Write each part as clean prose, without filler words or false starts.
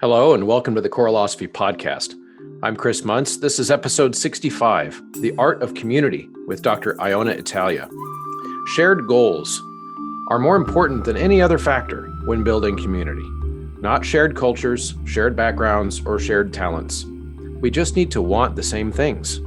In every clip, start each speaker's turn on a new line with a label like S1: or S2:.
S1: Hello, and welcome to the Choreolosophy Podcast. I'm Chris Muntz. This is episode 65, The Art of Community, with Dr. Iona Italia. Shared goals are more important than any other factor when building community. Not shared cultures, shared backgrounds, or shared talents. We just need to want the same things.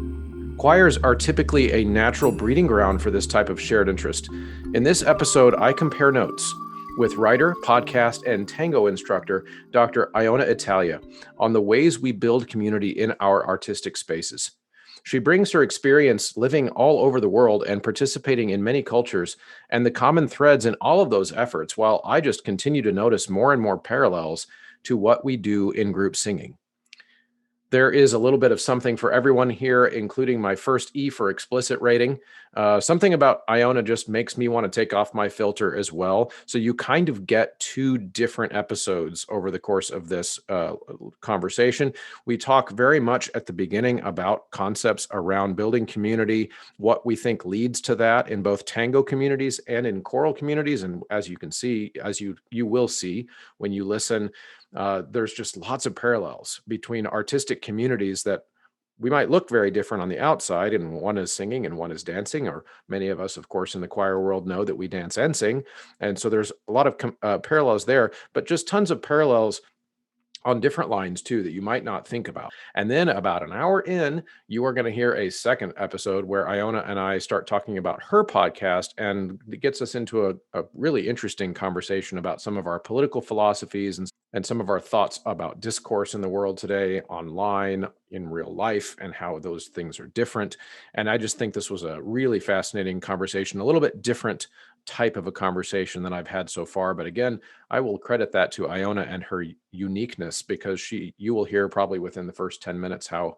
S1: Choirs are typically a natural breeding ground for this type of shared interest. In this episode, I compare notes with writer, podcast, and tango instructor, Dr. Iona Italia, on the ways we build community in our artistic spaces. She brings her experience living all over the world and participating in many cultures and the common threads in all of those efforts, while I just continue to notice more and more parallels to what we do in group singing. There is a little bit of something for everyone here, including my first E for explicit rating. Something about Iona just makes me want to take off my filter as well. So you kind of get two different episodes over the course of this conversation. We talk very much at the beginning about concepts around building community, what we think leads to that in both tango communities and in choral communities. And as you can see, as you will see when you listen, there's just lots of parallels between artistic communities that we might look very different on the outside, and one is singing and one is dancing, or many of us, of course, in the choir world know that we dance and sing. And so there's a lot of parallels there, but just tons of parallels on different lines too that you might not think about. And then about an hour in, you are going to hear a second episode where Iona and I start talking about her podcast, and it gets us into a really interesting conversation about some of our political philosophies and some of our thoughts about discourse in the world today, online, in real life, and how those things are different. And I just think this was a really fascinating conversation, a little bit different type of a conversation than I've had so far. But again, I will credit that to Iona and her uniqueness, because you will hear probably within the first 10 minutes how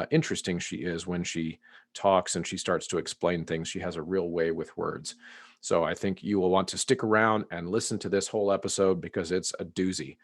S1: interesting she is when she talks and she starts to explain things. She has a real way with words. So I think you will want to stick around and listen to this whole episode because it's a doozy.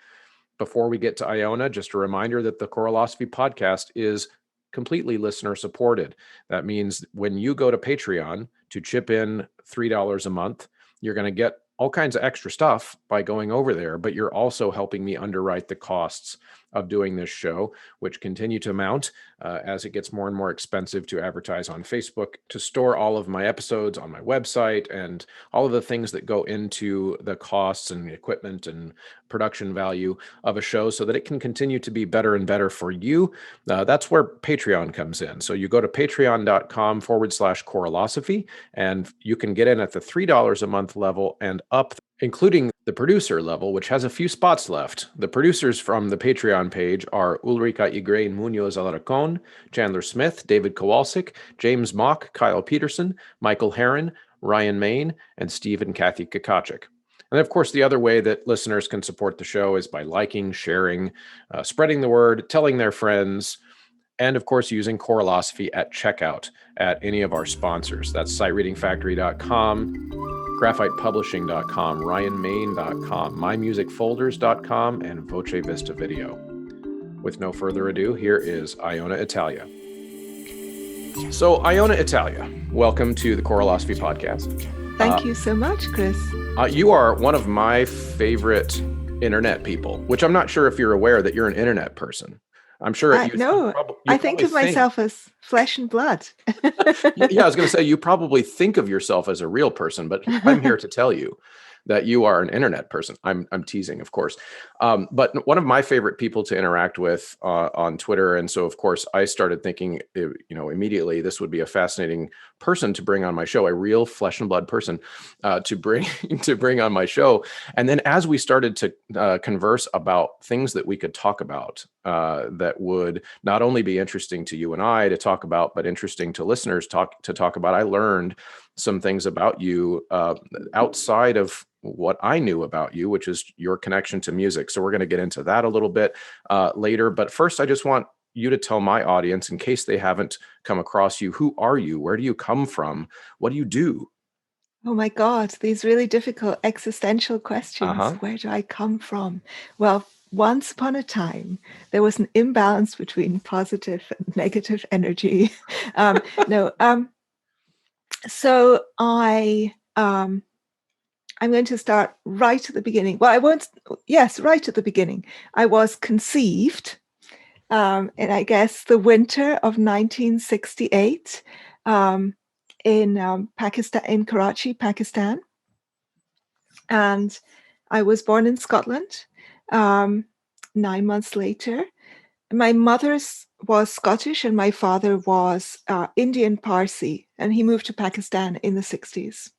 S1: Before we get to Iona, just a reminder that the Choreolosophy Podcast is completely listener supported. That means when you go to Patreon to chip in $3 a month, you're going to get all kinds of extra stuff by going over there, but you're also helping me underwrite the costs of doing this show, which continue to mount as it gets more and more expensive to advertise on Facebook, to store all of my episodes on my website, and all of the things that go into the costs and the equipment and production value of a show so that it can continue to be better and better for you. That's where Patreon comes in. So you go to patreon.com/choreolosophy, and you can get in at the $3 a month level and up, including the producer level, which has a few spots left. The producers from the Patreon page are Ulrika Igrain Munoz Alarcon, Chandler Smith, David Kowalczyk, James Mock, Kyle Peterson, Michael Herron, Ryan Main, and Steve and Kathy Kakachik. And of course, the other way that listeners can support the show is by liking, sharing, spreading the word, telling their friends, and of course, using Choreolosophy at checkout at any of our sponsors. That's SiteReadingFactory.com, GraphitePublishing.com, RyanMain.com, MyMusicFolders.com, and Voce Vista Video. With no further ado, here is Iona Italia. So, Iona Italia, welcome to the Choreolosophy Podcast.
S2: Thank you so much, Chris.
S1: You are one of my favorite internet people, which I'm not sure if you're aware that you're an internet person. I'm sure.
S2: I think of myself as flesh and blood.
S1: Yeah, I was going to say, you probably think of yourself as a real person, but I'm here to tell you that you are an internet person. I'm teasing, of course. But one of my favorite people to interact with on Twitter. And so, of course, I started thinking, immediately this would be a fascinating person to bring on my show, a real flesh and blood person to bring on my show. And then as we started to converse about things that we could talk about that would not only be interesting to you and I to talk about, but interesting to listeners to talk about, I learned some things about you outside of what I knew about you, which is your connection to music. So we're going to get into that a little bit later. But first, I just want you to tell my audience, in case they haven't come across you, who are you? Where do you come from? What do you do?
S2: Oh my God, these really difficult existential questions. Where do I come from? Well, once upon a time, there was an imbalance between positive and negative energy. So I I'm going to start right at the beginning. Well, I won't. Yes, right at the beginning. I was conceived in, I guess, the winter of 1968 in Pakistan, in Karachi, Pakistan. And I was born in Scotland 9 months later. My mother was Scottish and my father was Indian Parsi, and he moved to Pakistan in the 60s.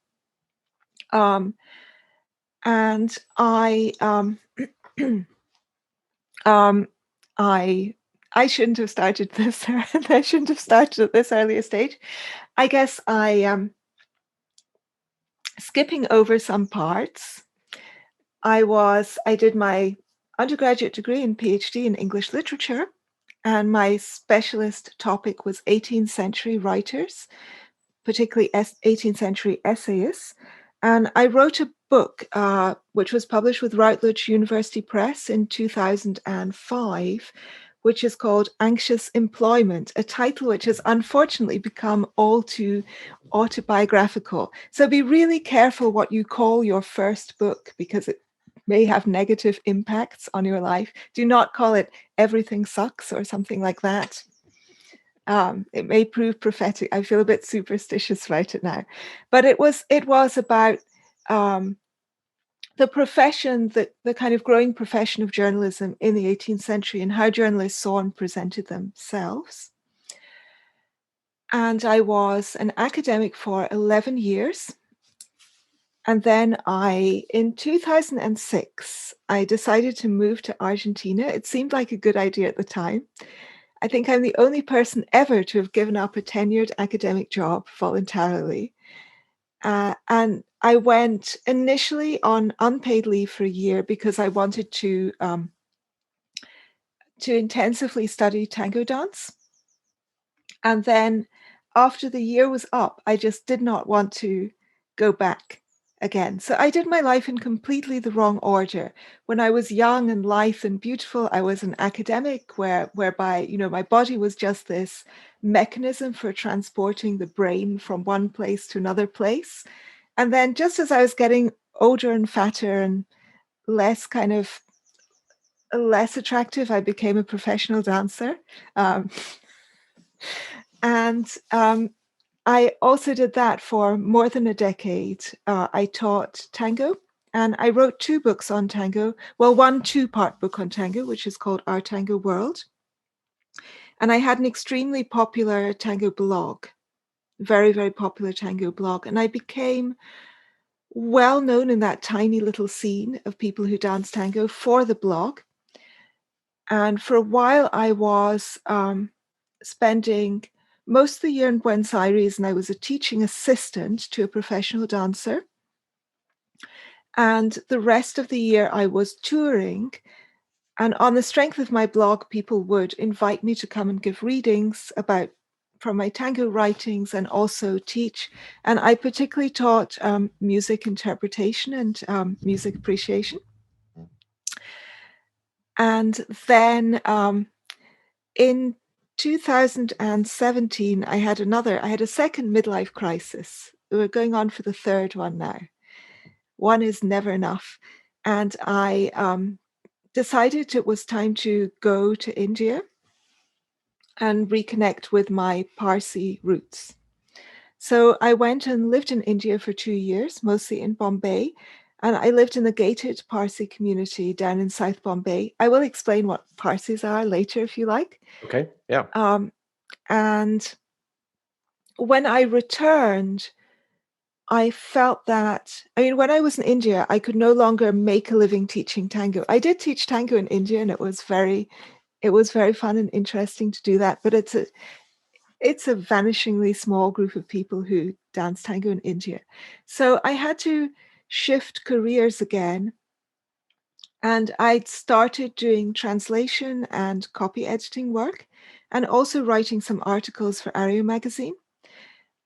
S2: And I shouldn't have started this. I shouldn't have started at this earlier stage. I guess skipping over some parts. I did my undergraduate degree and PhD in English literature, and my specialist topic was 18th century writers, particularly 18th century essayists. And I wrote a book which was published with Routledge University Press in 2005, which is called Anxious Employment, a title which has unfortunately become all too autobiographical. So be really careful what you call your first book, because it may have negative impacts on your life. Do not call it Everything Sucks or something like that. It may prove prophetic. I feel a bit superstitious right now, but it was about the profession, the kind of growing profession of journalism in the 18th century and how journalists saw and presented themselves. And I was an academic for 11 years. And then in 2006, I decided to move to Argentina. It seemed like a good idea at the time. I think I'm the only person ever to have given up a tenured academic job voluntarily. And I went initially on unpaid leave for a year because I wanted to intensively study tango dance. And then after the year was up, I just did not want to go back again. So I did my life in completely the wrong order. When I was young and lithe and beautiful, I was an academic whereby, my body was just this mechanism for transporting the brain from one place to another place. And then just as I was getting older and fatter and less attractive, I became a professional dancer. And I also did that for more than a decade. I taught tango, and I wrote 2 books on tango. Well, one 2-part book on tango, which is called Our Tango World. And I had an extremely popular tango blog, very, very popular tango blog. And I became well known in that tiny little scene of people who dance tango for the blog. And for a while, I was spending most of the year in Buenos Aires, and I was a teaching assistant to a professional dancer. And the rest of the year, I was touring. And on the strength of my blog, people would invite me to come and give readings from my tango writings and also teach. And I particularly taught music interpretation and music appreciation. And then in 2017, I had a second midlife crisis. We're going on for the third one now. One is never enough. And I decided it was time to go to India and reconnect with my Parsi roots. So I went and lived in India for 2 years, mostly in Bombay. And I lived in the gated Parsi community down in South Bombay. I will explain what Parsis are later if you like.
S1: Okay, yeah.
S2: And when I returned, I felt that, when I was in India, I could no longer make a living teaching tango. I did teach tango in India, and it was very fun and interesting to do that. But it's a vanishingly small group of people who dance tango in India. So I had to shift careers again. And I'd started doing translation and copy editing work, and also writing some articles for Ario magazine.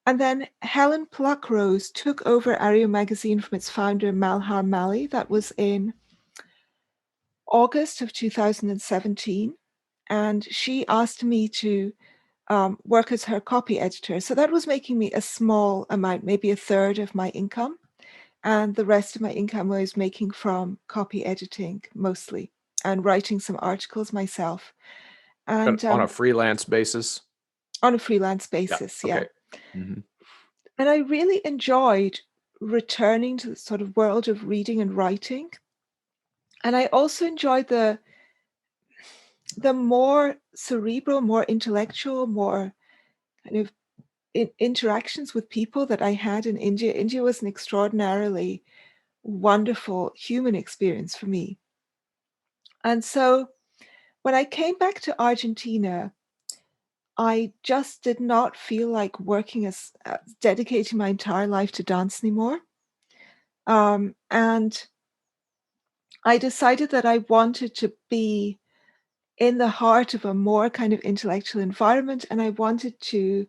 S2: And then Helen Pluckrose took over Ario magazine from its founder, Malhar Mali. That was in August of 2017. And she asked me to work as her copy editor. So that was making me a small amount, maybe a third of my income. And the rest of my income I was making from copy editing mostly and writing some articles myself. And
S1: On a freelance basis?
S2: on a freelance
S1: Yeah.
S2: basis, yeah.
S1: Okay. Mm-hmm.
S2: And I really enjoyed returning to the sort of world of reading and writing. And I also enjoyed the more cerebral, more intellectual, more kind of interactions with people that I had in India. India was an extraordinarily wonderful human experience for me. And so when I came back to Argentina, I just did not feel like working as dedicating my entire life to dance anymore. And I decided that I wanted to be in the heart of a more kind of intellectual environment, and I wanted to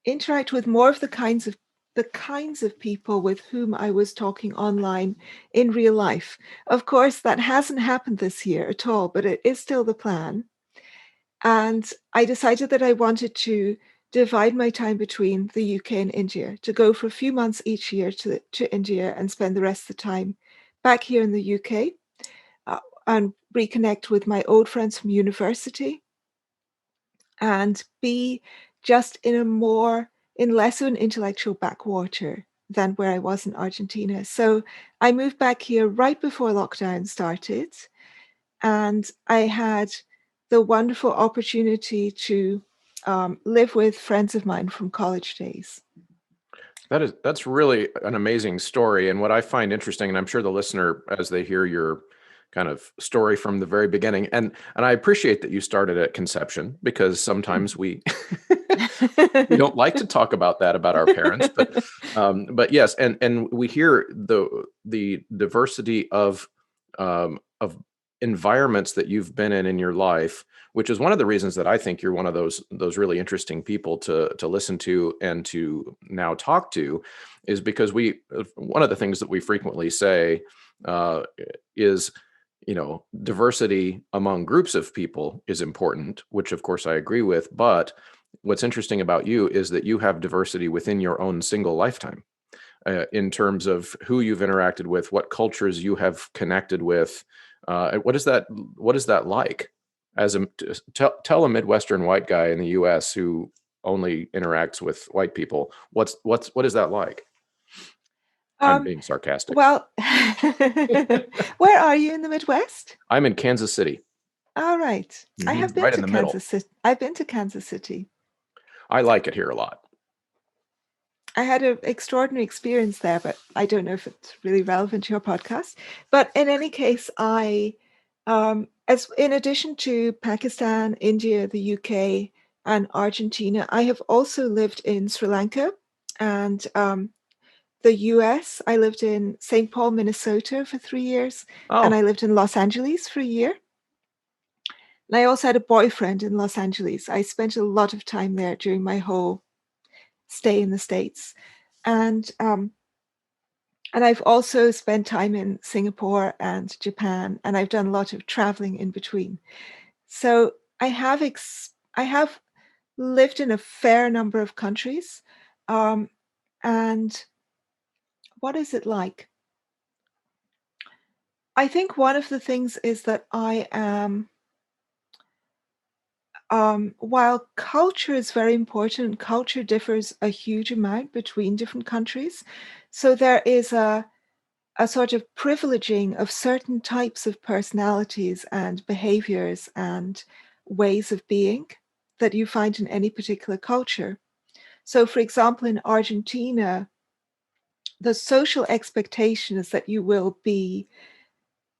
S2: interact with more of the kinds of people with whom I was talking online in real life. Of course, that hasn't happened this year at all, but it is still the plan. And I decided that I wanted to divide my time between the UK and India, to go for a few months each year to India and spend the rest of the time back here in the UK, and reconnect with my old friends from university and be just in less of an intellectual backwater than where I was in Argentina. So I moved back here right before lockdown started, and I had the wonderful opportunity to live with friends of mine from college days.
S1: That's really an amazing story. And what I find interesting, and I'm sure the listener, as they hear your kind of story from the very beginning, and I appreciate that you started at conception, because sometimes we we don't like to talk about that about our parents, but yes, and we hear the diversity of environments that you've been in your life, which is one of the reasons that I think you're one of those really interesting people to listen to and to now talk to, is because one of the things that we frequently say uh, is, diversity among groups of people is important, which of course I agree with, but what's interesting about you is that you have diversity within your own single lifetime, in terms of who you've interacted with, what cultures you have connected with. What is that? What is that like? As tell a Midwestern white guy in the U.S. who only interacts with white people, what is that like? I'm
S2: um,
S1: being sarcastic.
S2: well, where are you in the Midwest?
S1: I'm in Kansas City.
S2: All right. I have been
S1: Right in
S2: to
S1: the middle.
S2: Kansas City. I've been to Kansas City.
S1: I like it here a lot.
S2: I had an extraordinary experience there, but I don't know if it's really relevant to your podcast. But in any case, as in addition to Pakistan, India, the UK, and Argentina, I have also lived in Sri Lanka and the US. I lived in St. Paul, Minnesota for 3 years, and
S1: Oh,
S2: I lived in Los Angeles for a year. And I also had a boyfriend in Los Angeles. I spent a lot of time there during my whole stay in the States. And I've also spent time in Singapore and Japan, and I've done a lot of traveling in between. So I have lived in a fair number of countries. Um, and what is it like? I think one of the things is that I am, while culture is very important, culture differs a huge amount between different countries. So there is a sort of privileging of certain types of personalities and behaviors and ways of being that you find in any particular culture. So, for example, in Argentina, the social expectation is that you will be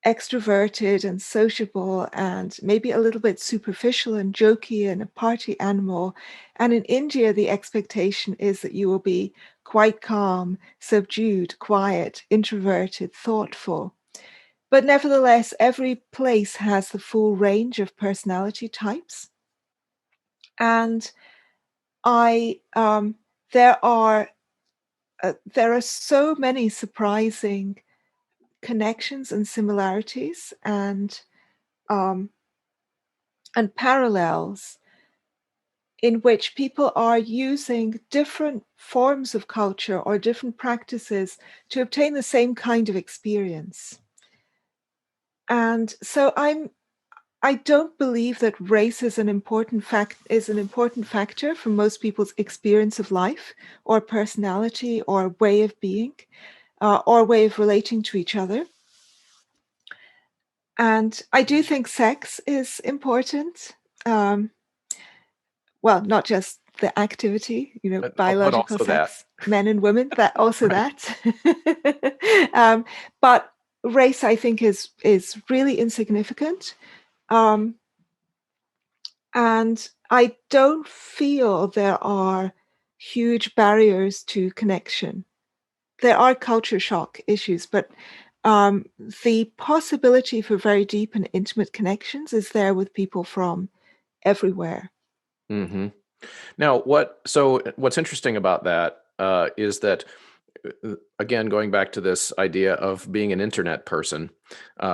S2: extroverted and sociable and maybe a little bit superficial and jokey and a party animal. And in India, the expectation is that you will be quite calm, subdued, quiet, introverted, thoughtful. But nevertheless, every place has the full range of personality types. And I there are so many surprising connections and similarities um, and parallels in which people are using different forms of culture or different practices to obtain the same kind of experience. And so I don't believe that race is an important factor for most people's experience of life or personality or way of being or way of relating to each other. And I do think sex is important. Well, not just the activity,
S1: but
S2: biological
S1: also that.
S2: sex, men and women, that also
S1: Right.
S2: that. But race, I think, is really insignificant. And I don't feel there are huge barriers to connection. There are culture shock issues, but the possibility for very deep and intimate connections is there with people from everywhere.
S1: Mm-hmm. Now, what's interesting about that is that, again, going back to this idea of being an internet person,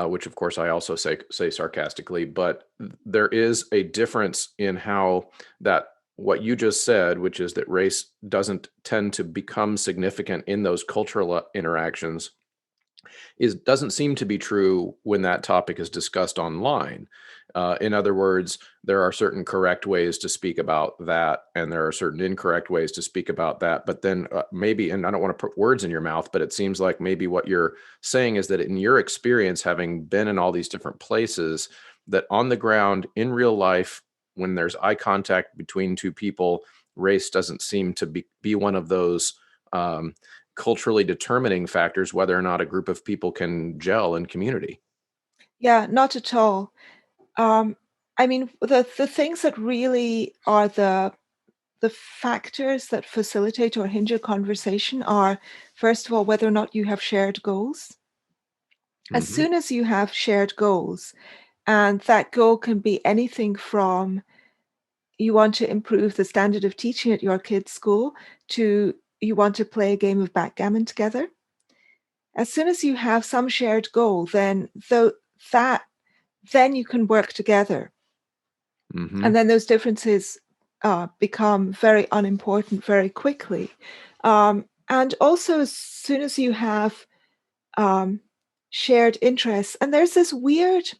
S1: which of course I also say sarcastically, but there is a difference in how that what you just said, which is that race doesn't tend to become significant in those cultural interactions, doesn't seem to be true when that topic is discussed online. In other words, there are certain correct ways to speak about that, and there are certain incorrect ways to speak about that. But then maybe, and I don't want to put words in your mouth, but it seems like maybe what you're saying is that in your experience, having been in all these different places, that on the ground in real life, when there's eye contact between two people, race doesn't seem to be one of those culturally determining factors whether or not a group of people can gel in community.
S2: Yeah, not at all. I mean, the things that really are the factors that facilitate or hinder conversation are, first of all, whether or not you have shared goals. As
S1: Mm-hmm.
S2: soon as you have shared goals, and that goal can be anything from you want to improve the standard of teaching at your kid's school to you want to play a game of backgammon together. As soon as you have some shared goal, then then you can work together.
S1: Mm-hmm.
S2: And then those differences become very unimportant very quickly. And also, as soon as you have shared interests, and there's this weird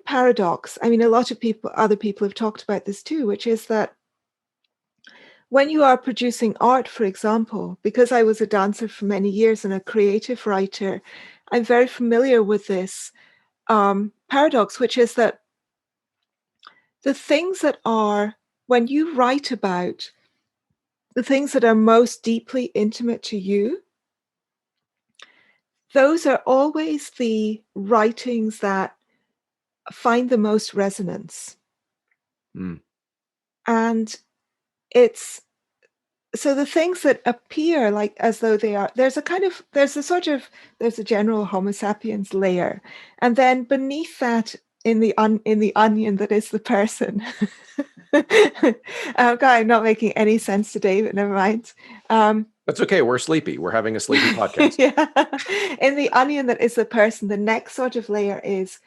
S2: paradox. I mean, a lot of other people have talked about this too, which is that when you are producing art, for example, because I was a dancer for many years and a creative writer, I'm very familiar with this paradox, which is that the things that are, when you write about the things that are most deeply intimate to you, those are always the writings that find the most resonance.
S1: Mm.
S2: And it's so the things that appear like as though they are, there's a general Homo sapiens layer. And then beneath that, in the onion that is the person. God, I'm not making any sense today, but never mind.
S1: That's okay. We're sleepy. We're having a sleepy podcast.
S2: Yeah. In the onion that is the person, the next sort of layer is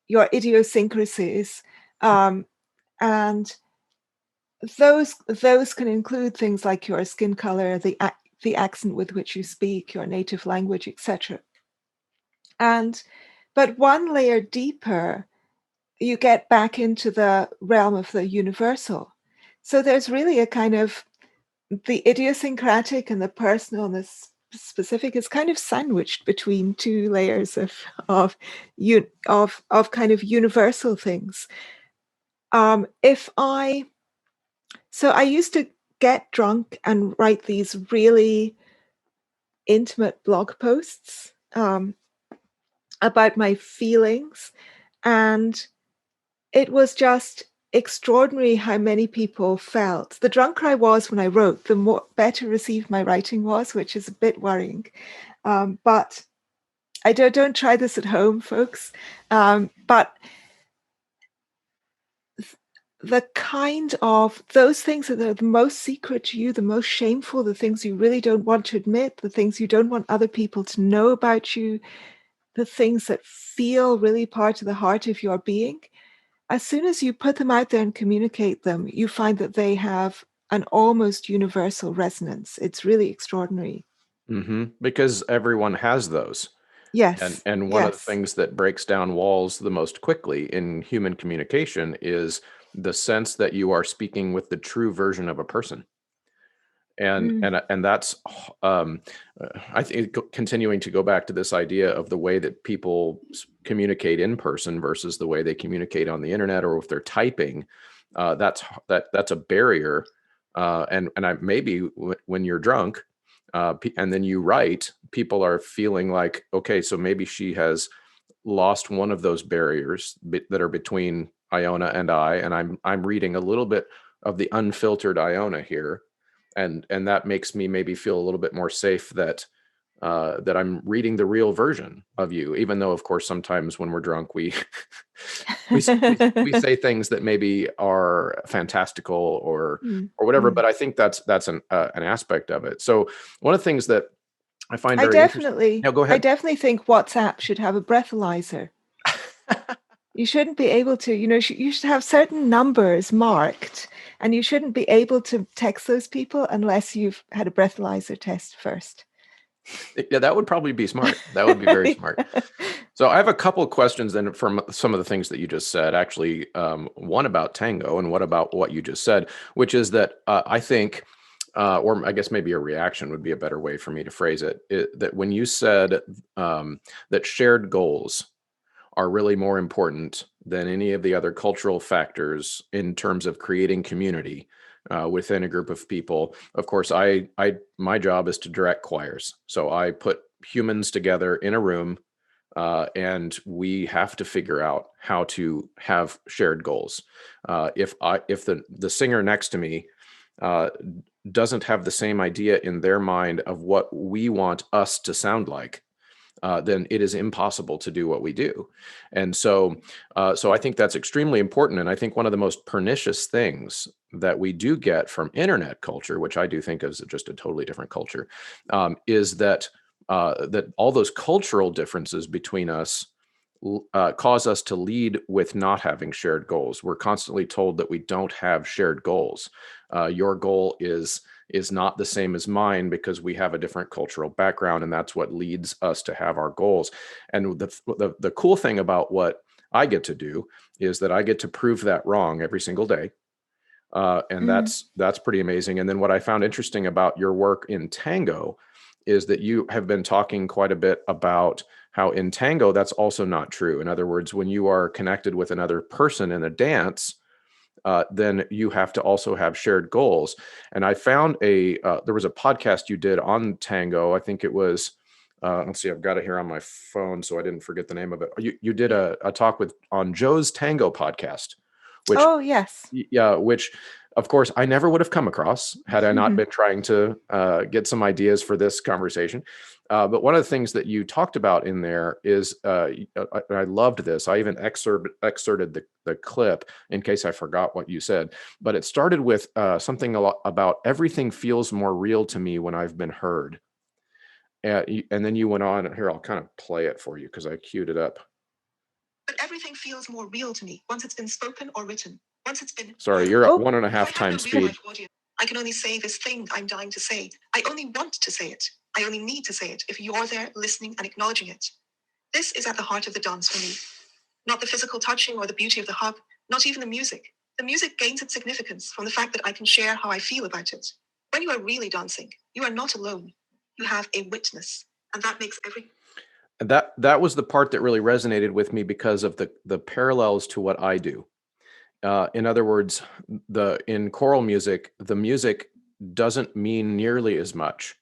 S2: your idiosyncrasies. And those can include things like your skin color, the accent with which you speak, your native language, etc. But one layer deeper, you get back into the realm of the universal. So there's really a kind of the idiosyncratic and the personal and the specific is kind of sandwiched between two layers of kind of universal things. So I used to get drunk and write these really intimate blog posts about my feelings, and it was just extraordinary how many people felt. The drunker I was when I wrote, the more better received my writing was, which is a bit worrying. But I don't try this at home, folks. But the kind of those things that are the most secret to you, the most shameful, the things you really don't want to admit, the things you don't want other people to know about you, the things that feel really part of the heart of your being, as soon as you put them out there and communicate them, you find that they have an almost universal resonance. It's really extraordinary.
S1: Because everyone has those.
S2: Yes.
S1: And one of the
S2: Yes.
S1: things that breaks down walls the most quickly in human communication is the sense that you are speaking with the true version of a person. And that's I think continuing to go back to this idea of the way that people communicate in person versus the way they communicate on the internet, or if they're typing, that's a barrier. And I maybe when you're drunk, and then you write, people are feeling like, okay, so maybe she has lost one of those barriers that are between Iona and and I'm reading a little bit of the unfiltered Iona here, and that makes me maybe feel a little bit more safe that that I'm reading the real version of you, even though, of course, sometimes when we're drunk, we we say things that maybe are fantastical or whatever. But I think that's an aspect of it. So one of the things that I find very interesting. No, go
S2: I
S1: ahead.
S2: definitely think WhatsApp should have a breathalyzer. You shouldn't be able to, you should have certain numbers marked, and you shouldn't be able to text those people unless you've had a breathalyzer test first.
S1: Yeah, that would probably be smart. That would be very smart. So I have a couple of questions then from some of the things that you just said. Actually, one about Tango and what about what you just said, which is that I think, or I guess maybe a reaction would be a better way for me to phrase it, that when you said that shared goals are really more important than any of the other cultural factors in terms of creating community within a group of people. Of course, my job is to direct choirs, so I put humans together in a room, and we have to figure out how to have shared goals. If the singer next to me uh, doesn't have the same idea in their mind of what we want us to sound like, then it is impossible to do what we do. And so I think that's extremely important. And I think one of the most pernicious things that we do get from internet culture, which I do think is just a totally different culture, is that that all those cultural differences between us cause us to lead with not having shared goals. We're constantly told that we don't have shared goals. Your goal is not the same as mine because we have a different cultural background, and that's what leads us to have our goals. And the cool thing about what I get to do is that I get to prove that wrong every single day. And that's pretty amazing. And then what I found interesting about your work in Tango is that you have been talking quite a bit about how in Tango that's also not true. In other words, when you are connected with another person in a dance, then you have to also have shared goals. And I found there was a podcast you did on Tango. I think it was, let's see, I've got it here on my phone, so I didn't forget the name of it. You did a talk on Joe's Tango podcast, which,
S2: Oh, yes.
S1: yeah, which of course I never would have come across had I not been trying to get some ideas for this conversation. But one of the things that you talked about in there is, I loved this. I even excerpted the clip in case I forgot what you said. But it started with something a lot about everything feels more real to me when I've been heard. And then you went on, and here, I'll kind of play it for you because I queued it up. But everything feels more real to me once it's been spoken or written. Once it's been. Sorry, you're at 1.5 times speed. I can only say this thing I'm dying to say. I only want to say it. I only need to say it if you're there listening and acknowledging it. This is at the heart of the dance for me. Not the physical touching or the beauty of the hug, not even the music. The music gains its significance from the fact that I can share how I feel about it. When you are really dancing, you are not alone. You have a witness, and that makes that was the part that really resonated with me because of the parallels to what I do. In other words, in choral music, the music doesn't mean nearly as much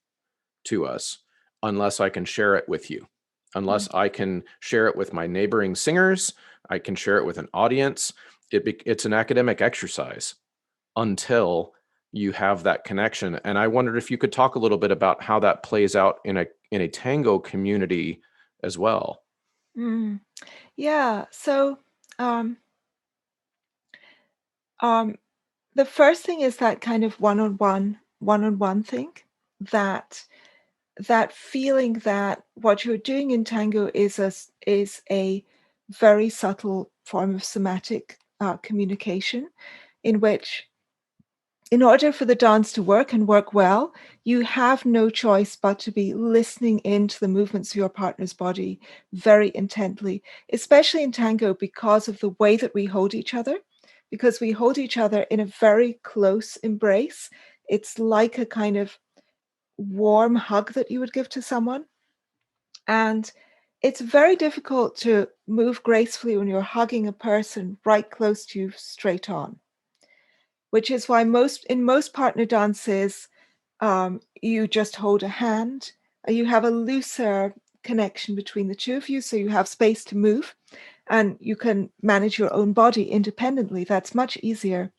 S1: to us unless I can share it with you, unless I can share it with my neighboring singers, I can share it with an audience. It's an academic exercise until you have that connection. And I wondered if you could talk a little bit about how that plays out in a tango community as well.
S2: Yeah. So the first thing is that kind of one-on-one thing, that feeling that what you're doing in tango is a very subtle form of somatic communication, in which, in order for the dance to work and work well, you have no choice but to be listening into the movements of your partner's body very intently, especially in tango because of the way that we hold each other, because we hold each other in a very close embrace. It's like a kind of warm hug that you would give to someone. And it's very difficult to move gracefully when you're hugging a person right close to you straight on, which is why in most partner dances, you just hold a hand. You have a looser connection between the two of you, so you have space to move and you can manage your own body independently. That's much easier.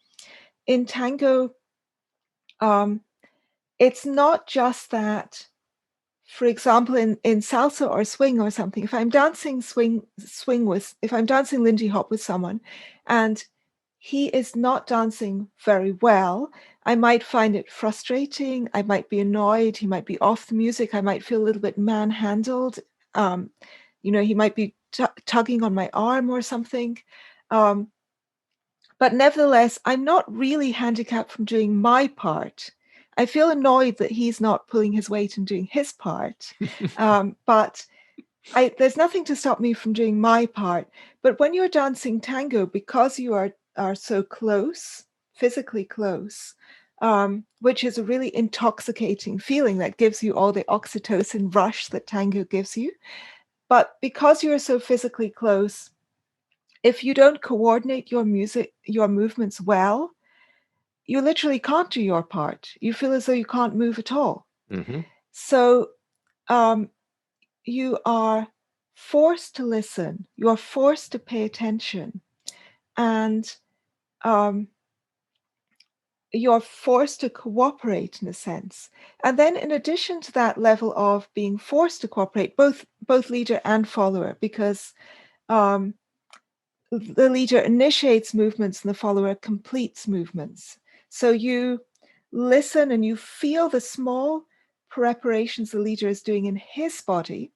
S2: In tango, it's not just that. For example, in salsa or swing or something, if I'm dancing if I'm dancing Lindy Hop with someone and he is not dancing very well, I might find it frustrating. I might be annoyed. He might be off the music. I might feel a little bit manhandled. He might be tugging on my arm or something. But nevertheless, I'm not really handicapped from doing my part. I feel annoyed that he's not pulling his weight and doing his part. But there's nothing to stop me from doing my part. But when you're dancing tango, because you are so close, physically close, which is a really intoxicating feeling that gives you all the oxytocin rush that tango gives you. But because you're so physically close, if you don't coordinate your movements well, you literally can't do your part. You feel as though you can't move at all.
S1: Mm-hmm.
S2: So you are forced to listen. You are forced to pay attention. And you're forced to cooperate in a sense. And then in addition to that level of being forced to cooperate, both leader and follower, because the leader initiates movements and the follower completes movements. So you listen and you feel the small preparations the leader is doing in his body,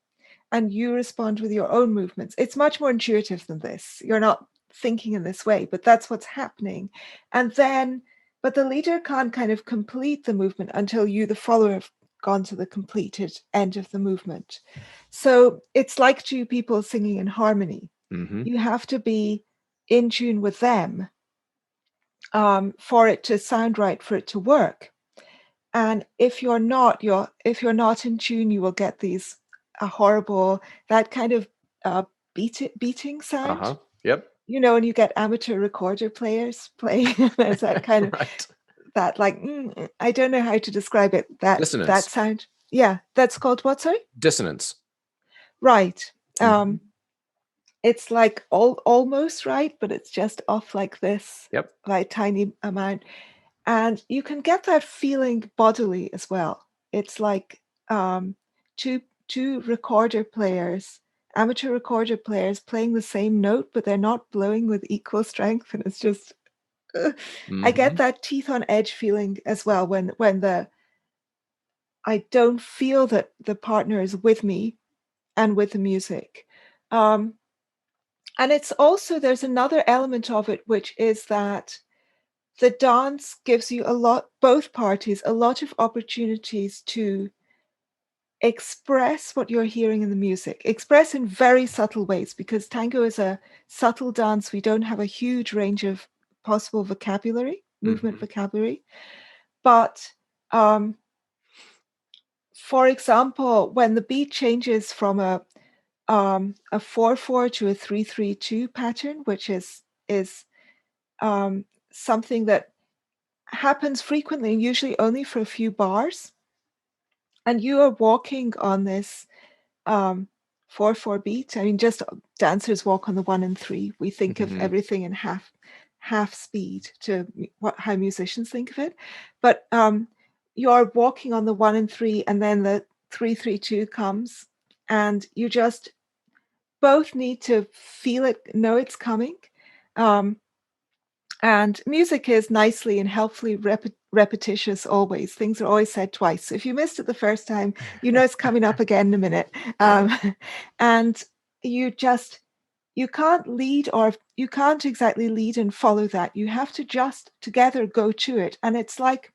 S2: and you respond with your own movements. It's much more intuitive than this. You're not thinking in this way, but that's what's happening. And then, but the leader can't kind of complete the movement until you, the follower, have gone to the completed end of the movement. So it's like two people singing in harmony.
S1: Mm-hmm.
S2: You have to be in tune with them for it to sound right, for it to work. And if you're not in tune, you will get these horrible, that kind of beating sound.
S1: Uh-huh. Yep.
S2: And you get amateur recorder players playing. There's that kind of
S1: right.
S2: that I don't know how to describe it.
S1: Dissonance.
S2: That sound. Yeah, that's called what? Sorry.
S1: Dissonance.
S2: Right.
S1: Mm-hmm.
S2: It's like almost right, but it's just off like this.
S1: Yep.
S2: By a tiny amount. And you can get that feeling bodily as well. It's like two recorder players, amateur recorder players, playing the same note, but they're not blowing with equal strength. And it's just,
S1: Mm-hmm.
S2: I get that teeth on edge feeling as well when I don't feel that the partner is with me and with the music. And it's also, there's another element of it, which is that the dance gives you both parties, a lot of opportunities to express what you're hearing in the music, express in very subtle ways, because tango is a subtle dance. We don't have a huge range of possible vocabulary, movement vocabulary. But for example, when the beat changes from a 4/4 to a 3/3/2 pattern, which is something that happens frequently, usually only for a few bars, and you are walking on this 4/4 beat. I mean, just dancers walk on the 1 and 3. We think of everything in half speed to how musicians think of it, but you are walking on the 1 and 3, and then the 3/3/2 comes, and you just both need to feel it, know it's coming. And music is nicely and helpfully repetitious always. Things are always said twice. So if you missed it the first time, it's coming up again in a minute. And you just you can't lead, or you can't exactly lead and follow that. You have to just together go to it. And it's like,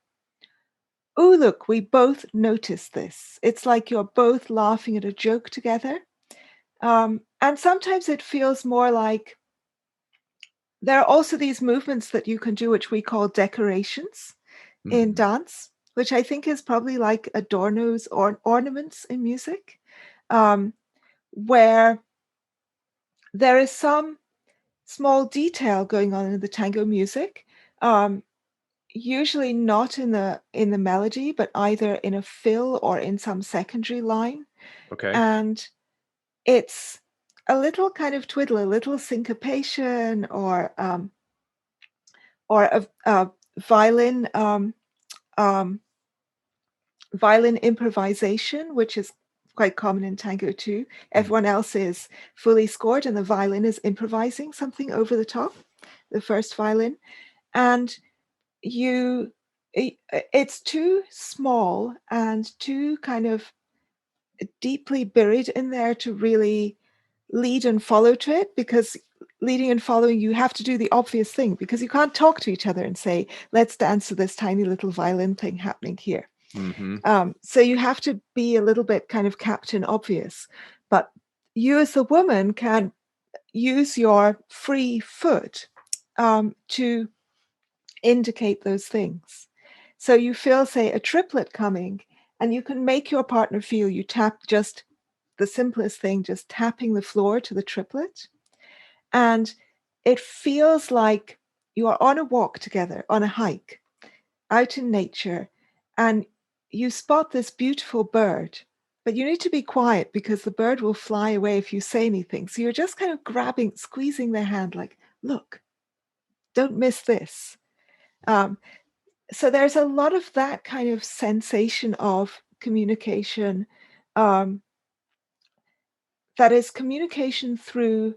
S2: oh, look, we both noticed this. It's like you're both laughing at a joke together. And sometimes it feels more like there are also these movements that you can do, which we call decorations in
S1: Mhm.
S2: dance, which I think is probably like adornos or ornaments in music, um, where there is some small detail going on in the tango music, um, usually not in the melody, but either in a fill or in some secondary line,
S1: Okay.
S2: and it's a little kind of twiddle, a little syncopation, or a violin um, violin improvisation, which is quite common in tango too.
S1: Mhm.
S2: Everyone else is fully scored, and the violin is improvising something over the top, the first violin, and you it's too small and too kind of deeply buried in there to really lead and follow to it, because leading and following, you have to do the obvious thing, because you can't talk to each other and say, let's dance to this tiny little violin thing happening here.
S1: Mhm.
S2: So you have to be a little bit kind of captain obvious, but you as a woman can use your free foot to indicate those things. So you feel, say, a triplet coming, and you can make your partner feel you tap just the simplest thing, just tapping the floor to the triplet. And it feels like you are on a walk together, on a hike, out in nature, and you spot this beautiful bird, but you need to be quiet because the bird will fly away if you say anything. So you're just kind of grabbing, squeezing their hand, like, look, don't miss this. Um, so there's a lot of that kind of sensation of communication, um, that is communication through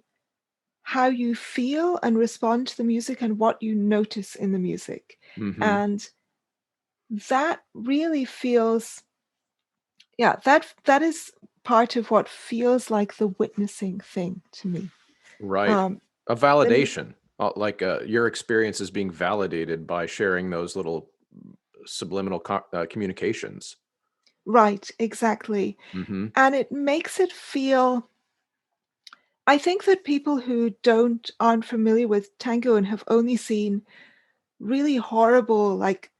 S2: how you feel and respond to the music and what you notice in the music.
S1: Mhm.
S2: And that really feels, yeah, that is part of what feels like the witnessing thing to me.
S1: Right.
S2: Um,
S1: A
S2: when you
S1: validation, like, your experience is being validated by sharing those little subliminal communications.
S2: Right, exactly.
S1: Mhm.
S2: And it makes it feel, I think that people who aren't familiar with tango and have only seen really horrible, like,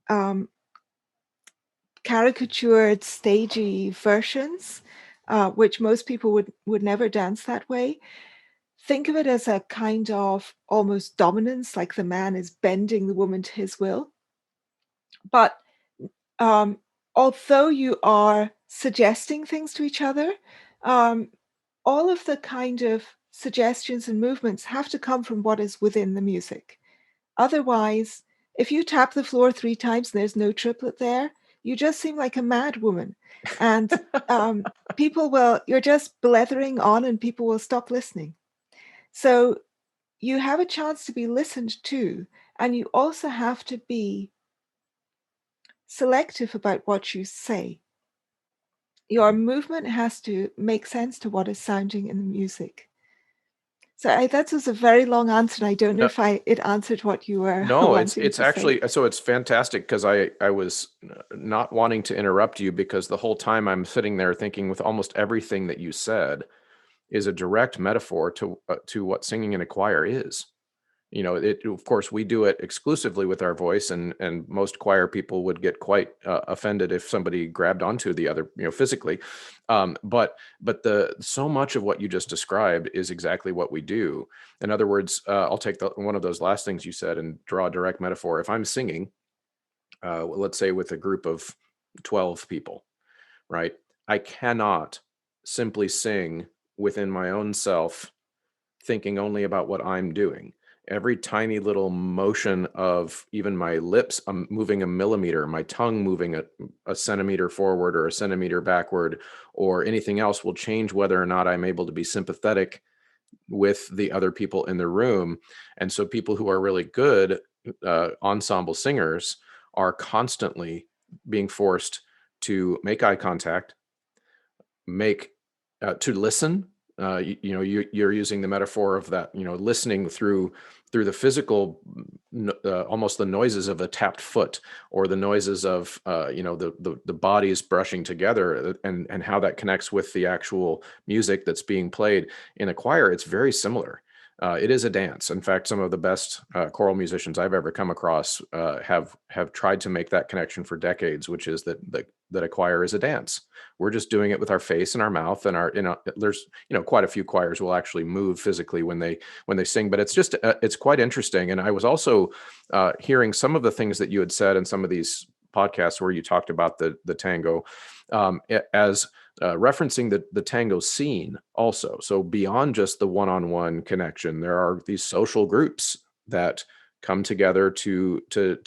S2: um, caricatured, stagey versions, which most people would never dance that way, think of it as a kind of almost dominance, like the man is bending the woman to his will. But um, although you are suggesting things to each other, um, all of the kind of suggestions and movements have to come from what is within the music. Otherwise, if you tap the floor 3 times and there's no triplet there, you just seem like a mad woman. And you're just blethering on and people will stop listening. So you have a chance to be listened to, and you also have to be selective about what you say. Your movement has to make sense to what is sounding in the music. So that was a very long answer, and I don't know
S1: No,
S2: if it answered what you were
S1: no, it's
S2: wanting
S1: it's
S2: to say.
S1: actually so it's fantastic because I was not wanting to interrupt you because the whole time I'm sitting there thinking with almost everything that you said is a direct metaphor to what singing in a choir is. You know, it, of course, we do it exclusively with our voice, and most choir people would get quite offended if somebody grabbed onto the other, physically. But the so much of what you just described is exactly what we do. In other words, I'll take one of those last things you said and draw a direct metaphor. If I'm singing, let's say with a group of 12 people, right? I cannot simply sing within my own self thinking only about what I'm doing. Every tiny little motion of even my lips moving a millimeter, my tongue moving a centimeter forward or a centimeter backward, or anything else will change whether or not I'm able to be sympathetic with the other people in the room. And so people who are really good ensemble singers are constantly being forced to make eye contact, make to listen, You're using the metaphor of that, listening through the physical, almost the noises of a tapped foot, or the noises of the bodies brushing together, and how that connects with the actual music that's being played in a choir. It's very similar. It is a dance. In fact, some of the best choral musicians I've ever come across have tried to make that connection for decades, which is that a choir is a dance. We're just doing it with our face and our mouth, and there's quite a few choirs will actually move physically when they sing. But it's quite interesting. And I was also hearing some of the things that you had said in some of these podcasts where you talked about the tango, as referencing the tango scene also. So beyond just the one-on-one connection, there are these social groups that come together to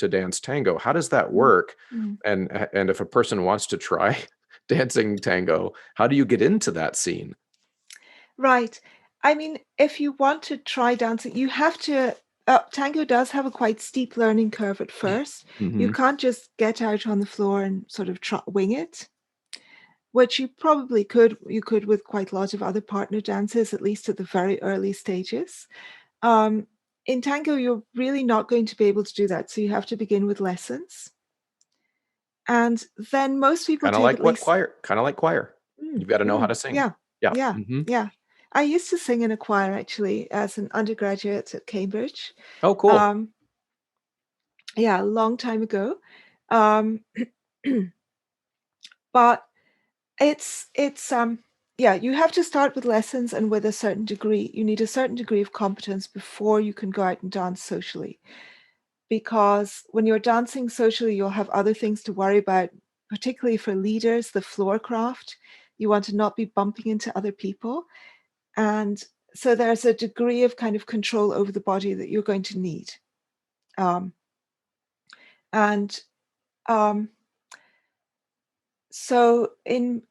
S1: dance tango. How does that work?
S2: Mm.
S1: And if a person wants to try dancing tango, how do you get into that scene?
S2: Right. I mean, if you want to try dancing, you have to. Tango does have a quite steep learning curve at first. You
S1: Mm-hmm.
S2: can't just get out on the floor and sort of wing it, which you probably could. You could with quite a lot of other partner dances, at least at the very early stages. Um, in tango, you're really not going to be able to do that. So you have to begin with lessons. And then most people
S1: Kind of
S2: take
S1: like
S2: at
S1: what
S2: least.
S1: choir? Kind of like choir. You've got to know how to sing.
S2: Yeah,
S1: Yeah.
S2: yeah,
S1: Mm-hmm.
S2: yeah. I used to sing in a choir actually as an undergraduate at Cambridge.
S1: Oh, cool.
S2: Um, yeah, a long time ago. Um, but it's yeah, you have to start with lessons and with a certain degree. You need a certain degree of competence before you can go out and dance socially. Because when you're dancing socially, you'll have other things to worry about, particularly for leaders, the floor craft. You want to not be bumping into other people. And so there's a degree of kind of control over the body that you're going to need. Um, and um, so in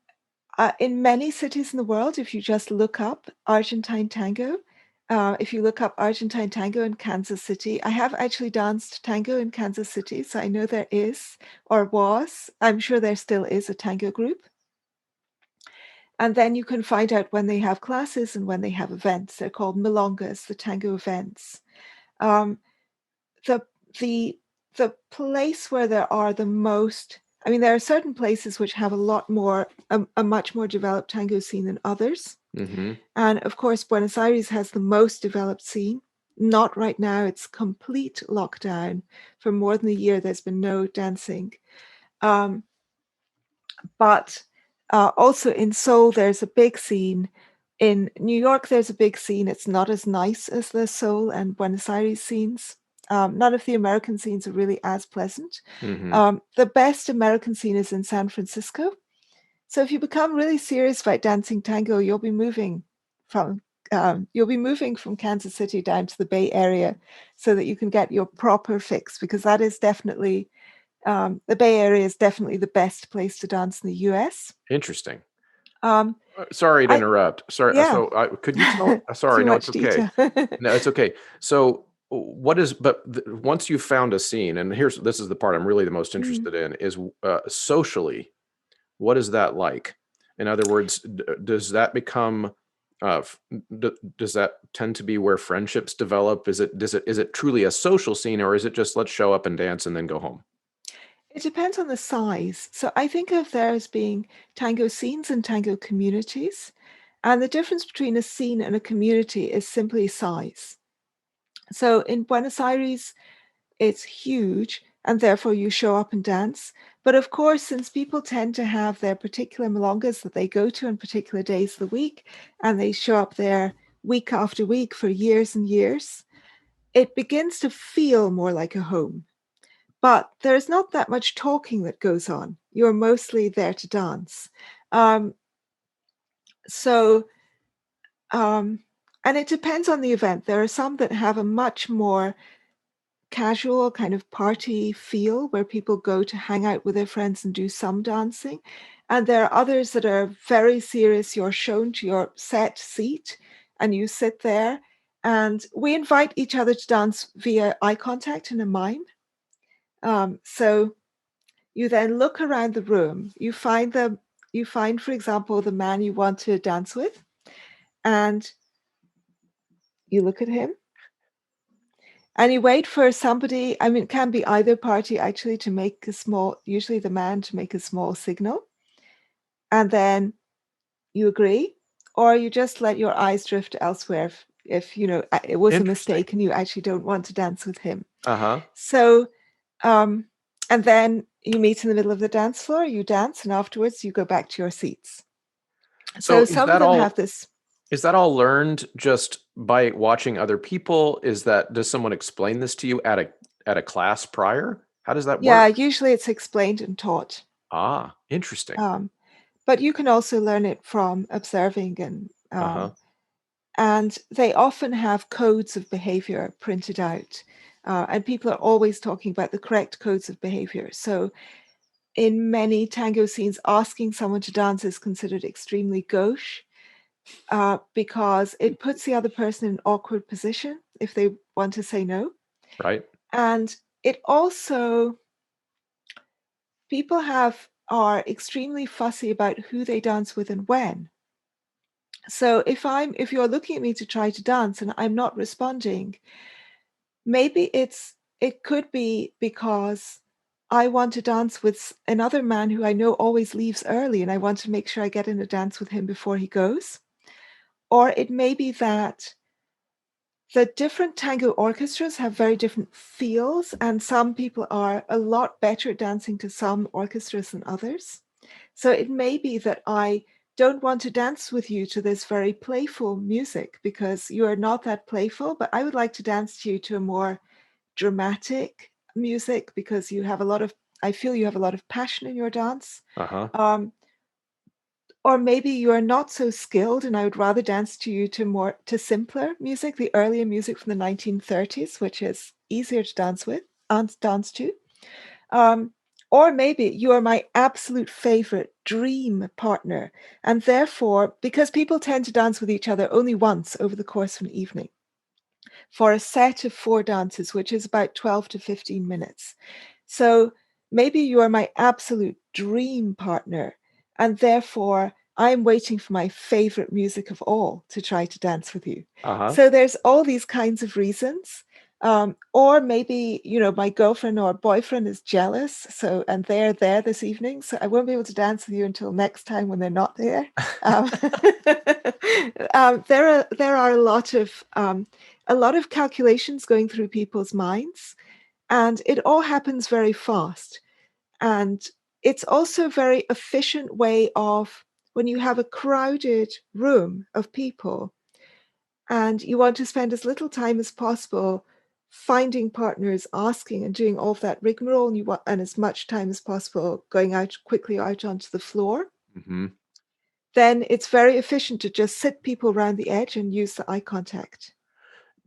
S2: many cities in the world, if you just look up Argentine tango, if you look up Argentine tango in Kansas City, I have actually danced tango in Kansas City, so I know there is or was. I'm sure there still is a tango group. And then you can find out when they have classes and when they have events. They're called milongas, the tango events. Um, the the the place where there are the most, I mean, there are certain places which have a lot more, a much more developed tango scene than others.
S1: Mm-hmm.
S2: And of course, Buenos Aires has the most developed scene. Not right now, it's complete lockdown. For more than a year, there's been no dancing. Um, but also in Seoul, there's a big scene. In New York, there's a big scene. It's not as nice as the Seoul and Buenos Aires scenes. None of the American scenes are really as pleasant.
S1: Mm-hmm.
S2: The best American scene is in San Francisco. So if you become really serious about dancing tango, from you'll be moving from Kansas City down to the Bay Area so that you can get your proper fix, because that is definitely the Bay Area is definitely the best place to dance in the US.
S1: Interesting.
S2: Um,
S1: Sorry to
S2: I
S1: interrupt. Sorry.
S2: Yeah,
S1: So could you tell? Sorry,
S2: too
S1: no, it's
S2: much
S1: okay.
S2: detail.
S1: No, it's okay. So once you've found a scene, and this is the part I'm really the most
S2: Mm.
S1: interested in, is socially, what is that like? In other words, does that become, does that tend to be where friendships develop? Is it truly a social scene, or is it just let's show up and dance and then go home?
S2: It depends on the size. So I think of there as being tango scenes and tango communities. And the difference between a scene and a community is simply size. So in Buenos Aires, it's huge, and therefore you show up and dance. But of course, since people tend to have their particular milongas that they go to on particular days of the week, and they show up there week after week for years and years, it begins to feel more like a home. But there's not that much talking that goes on. You're mostly there to dance. Um, so, um, and it depends on the event. There are some that have a much more casual kind of party feel where people go to hang out with their friends and do some dancing. And there are others that are very serious. You're shown to your set seat and you sit there. And we invite each other to dance via eye contact and a mime. So you then look around the room. You find, for example, the man you want to dance with, and you look at him and you wait for somebody, I mean, it can be either party actually, to make a small, usually the man, to make a small signal. And then you agree, or you just let your eyes drift elsewhere if you know it was a
S1: Interesting.
S2: mistake and you actually don't want to dance with him.
S1: Uh-huh.
S2: So, and then you meet in the middle of the dance floor, you dance, and afterwards you go back to your seats.
S1: So
S2: So some of them have this.
S1: is that all learned just by watching other people? Does someone explain this to you at a class prior? How does that
S2: Yeah,
S1: work?
S2: usually it's explained and taught.
S1: Ah, interesting.
S2: But you can also learn it from observing,
S1: Uh-huh.
S2: and they often have codes of behavior printed out. And people are always talking about the correct codes of behavior. So in many tango scenes, asking someone to dance is considered extremely gauche, because it puts the other person in an awkward position if they want to say no.
S1: Right.
S2: And it also, people are extremely fussy about who they dance with and when. So if you're looking at me to try to dance and I'm not responding, maybe it could be because I want to dance with another man who I know always leaves early, and I want to make sure I get in a dance with him before he goes. Or it may be that the different tango orchestras have very different feels, and some people are a lot better at dancing to some orchestras than others. So it may be that I don't want to dance with you to this very playful music because you are not that playful, but I would like to dance to you to a more dramatic music because I feel you have a lot of passion in your dance.
S1: Uh-huh.
S2: Or maybe you are not so skilled and I would rather dance to you to simpler music, the earlier music from the 1930s, which is easier to dance with and dance to. Um, or maybe you are my absolute favorite dream partner. And therefore, because people tend to dance with each other only once over the course of an evening for a set of 4 dances, which is about 12 to 15 minutes. So maybe you are my absolute dream partner, and therefore I'm waiting for my favorite music of all to try to dance with you.
S1: Uh-huh.
S2: So there's all these kinds of reasons. Or maybe, my girlfriend or boyfriend is jealous. And they're there this evening. So I won't be able to dance with you until next time when they're not there. Um, there are a lot of calculations going through people's minds, and it all happens very fast. And it's also a very efficient way of, when you have a crowded room of people and you want to spend as little time as possible finding partners, asking and doing all of that rigmarole, and as much time as possible going out quickly out onto the floor,
S1: Mm-hmm.
S2: then it's very efficient to just sit people around the edge and use the eye contact.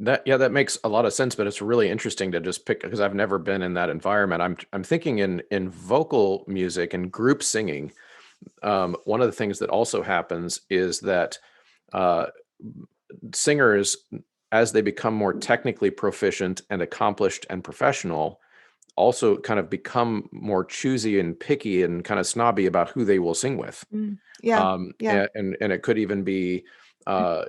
S1: That makes a lot of sense, but it's really interesting to just pick because I've never been in that environment. I'm thinking in vocal music and group singing. One of the things that also happens is that uh, singers, as they become more technically proficient and accomplished and professional, also kind of become more choosy and picky and kind of snobby about who they will sing with.
S2: Yeah, yeah.
S1: And it could even be, I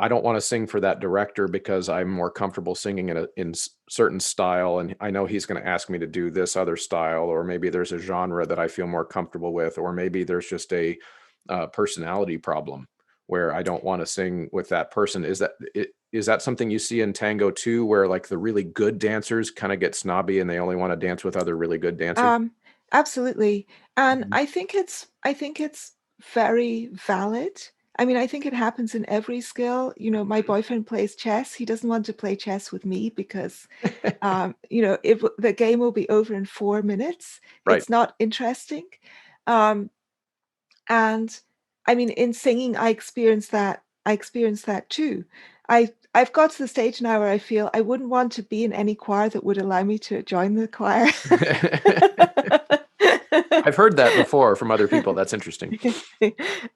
S1: don't want to sing for that director because I'm more comfortable singing in certain style, and I know he's going to ask me to do this other style, or maybe there's a genre that I feel more comfortable with, or maybe there's just a personality problem where I don't want to sing with that person. Is that something you see in tango too, where like the really good dancers kind of get snobby and they only want to dance with other really good dancers?
S2: Absolutely. And
S1: Mhm.
S2: I think it's very valid. I mean, I think it happens in every skill. My boyfriend plays chess. He doesn't want to play chess with me because, if the game will be over in 4 minutes,
S1: Right.
S2: it's not interesting. Um, and I mean, in singing, I experienced that. I experienced that too. I've got to the stage now where I feel I wouldn't want to be in any choir that would allow me to join the choir.
S1: I've heard that before from other people. That's interesting.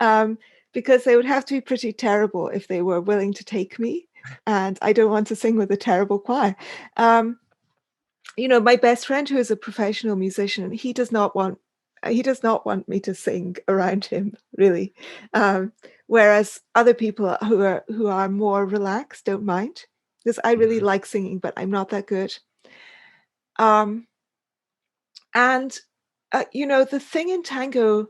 S2: um, because they would have to be pretty terrible if they were willing to take me, and I don't want to sing with a terrible choir. My best friend, who is a professional musician, he does not want he does not want me to sing around him, really. Whereas other people who are more relaxed don't mind, because I really like singing, but I'm not that good. And the thing in tango,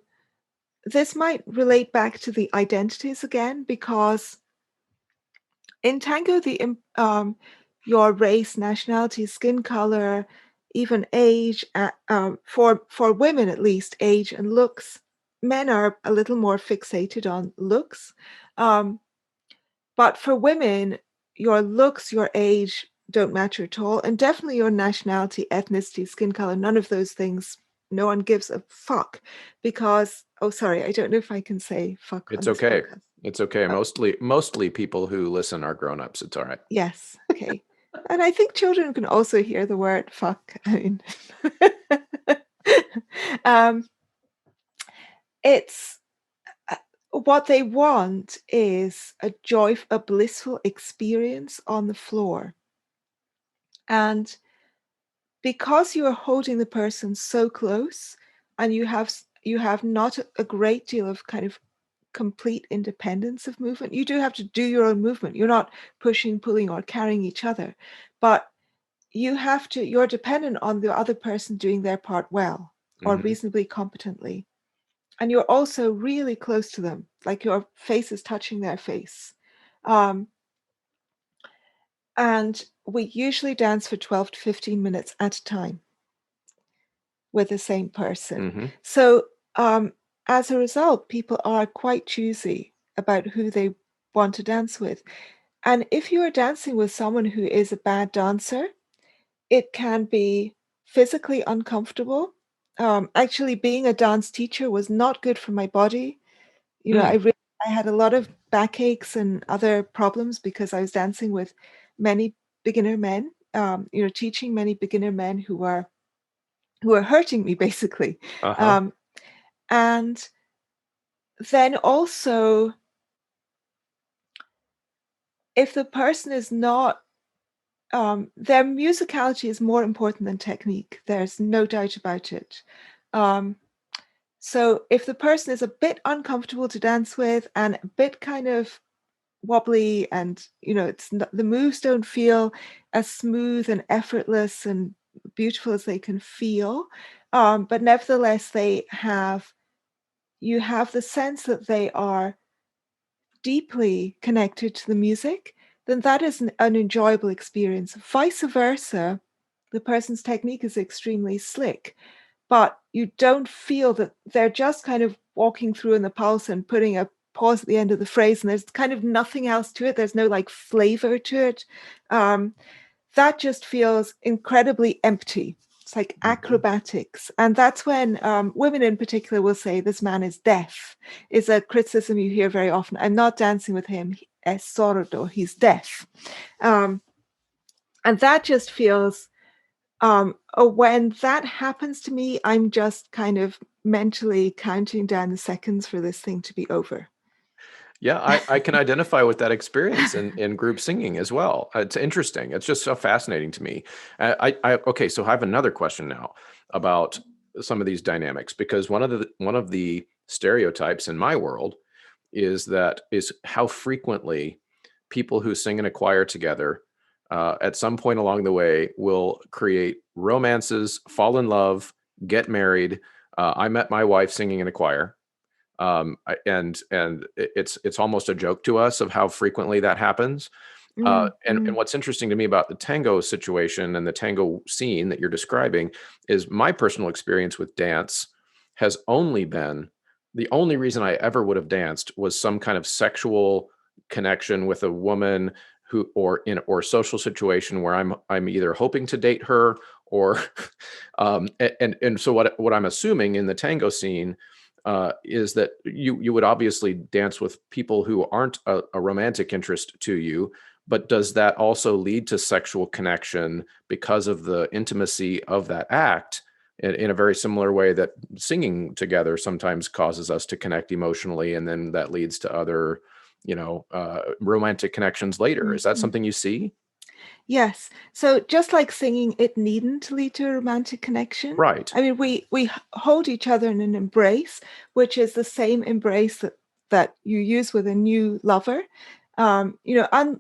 S2: this might relate back to the identities again, because in tango, your race, nationality, skin color, even age, for women at least, age and looks. Men are a little more fixated on looks, but for women, your looks, your age don't matter at all, and definitely your nationality, ethnicity, skin color, none of those things. No one gives a fuck, because sorry, I don't know if I can say fuck on this podcast.
S1: It's okay. Mostly people who listen are grown-ups. It's all right.
S2: Yes. Okay. And I think children can also hear the word fuck. I mean, it's what they want is a blissful experience on the floor. And because you are holding the person so close, and you have not a great deal of kind of complete independence of movement. You do have to do your own movement. You're not pushing, pulling, or carrying each other, but you're dependent on the other person doing their part well or reasonably competently. And you're also really close to them, like your face is touching their face. And we usually dance for 12 to 15 minutes at a time with the same person. So as a result, people are quite choosy about who they want to dance with. And if you are dancing with someone who is a bad dancer, it can be physically uncomfortable. Actually, being a dance teacher was not good for my body. I had a lot of backaches and other problems because I was dancing with many beginner men, teaching many beginner men who were hurting me, basically. And then also, if the person is not, their musicality is more important than technique. There's no doubt about it. So if the person is a bit uncomfortable to dance with and a bit kind of wobbly, and it's not, the moves don't feel as smooth and effortless and beautiful as they can feel, but nevertheless you have the sense that they are deeply connected to the music, then that is an enjoyable experience. Vice versa, the person's technique is extremely slick, but you don't feel that they're just kind of walking through in the pulse and putting a pause at the end of the phrase, and there's kind of nothing else to it. There's no like flavor to it. That just feels incredibly empty. It's like acrobatics. And that's when women in particular will say, this man is deaf, is a criticism you hear very often. I'm not dancing with him. Es sordo, he's deaf. And that just feels, when that happens to me, I'm just kind of mentally counting down the seconds for this thing to be over.
S1: Yeah, I can identify with that experience in group singing as well. It's interesting. It's just so fascinating to me. Okay, so I have another question now about some of these dynamics, because one of the stereotypes in my world is how frequently people who sing in a choir together at some point along the way will create romances, fall in love, get married. I met my wife singing in a choir. And it's almost a joke to us of how frequently that happens. And what's interesting to me about the tango situation and the tango scene that you're describing is my personal experience with dance has only been, the only reason I ever would have danced was some kind of sexual connection with a woman or social situation where I'm either hoping to date her or and so what I'm assuming in the tango scene is that you would obviously dance with people who aren't a romantic interest to you, but does that also lead to sexual connection because of the intimacy of that act in a very similar way that singing together sometimes causes us to connect emotionally, and then that leads to other romantic connections later? Is that something you see?
S2: Yes. So just like singing, it needn't lead to a romantic connection.
S1: Right.
S2: I mean, we hold each other in an embrace, which is the same embrace that you use with a new lover. And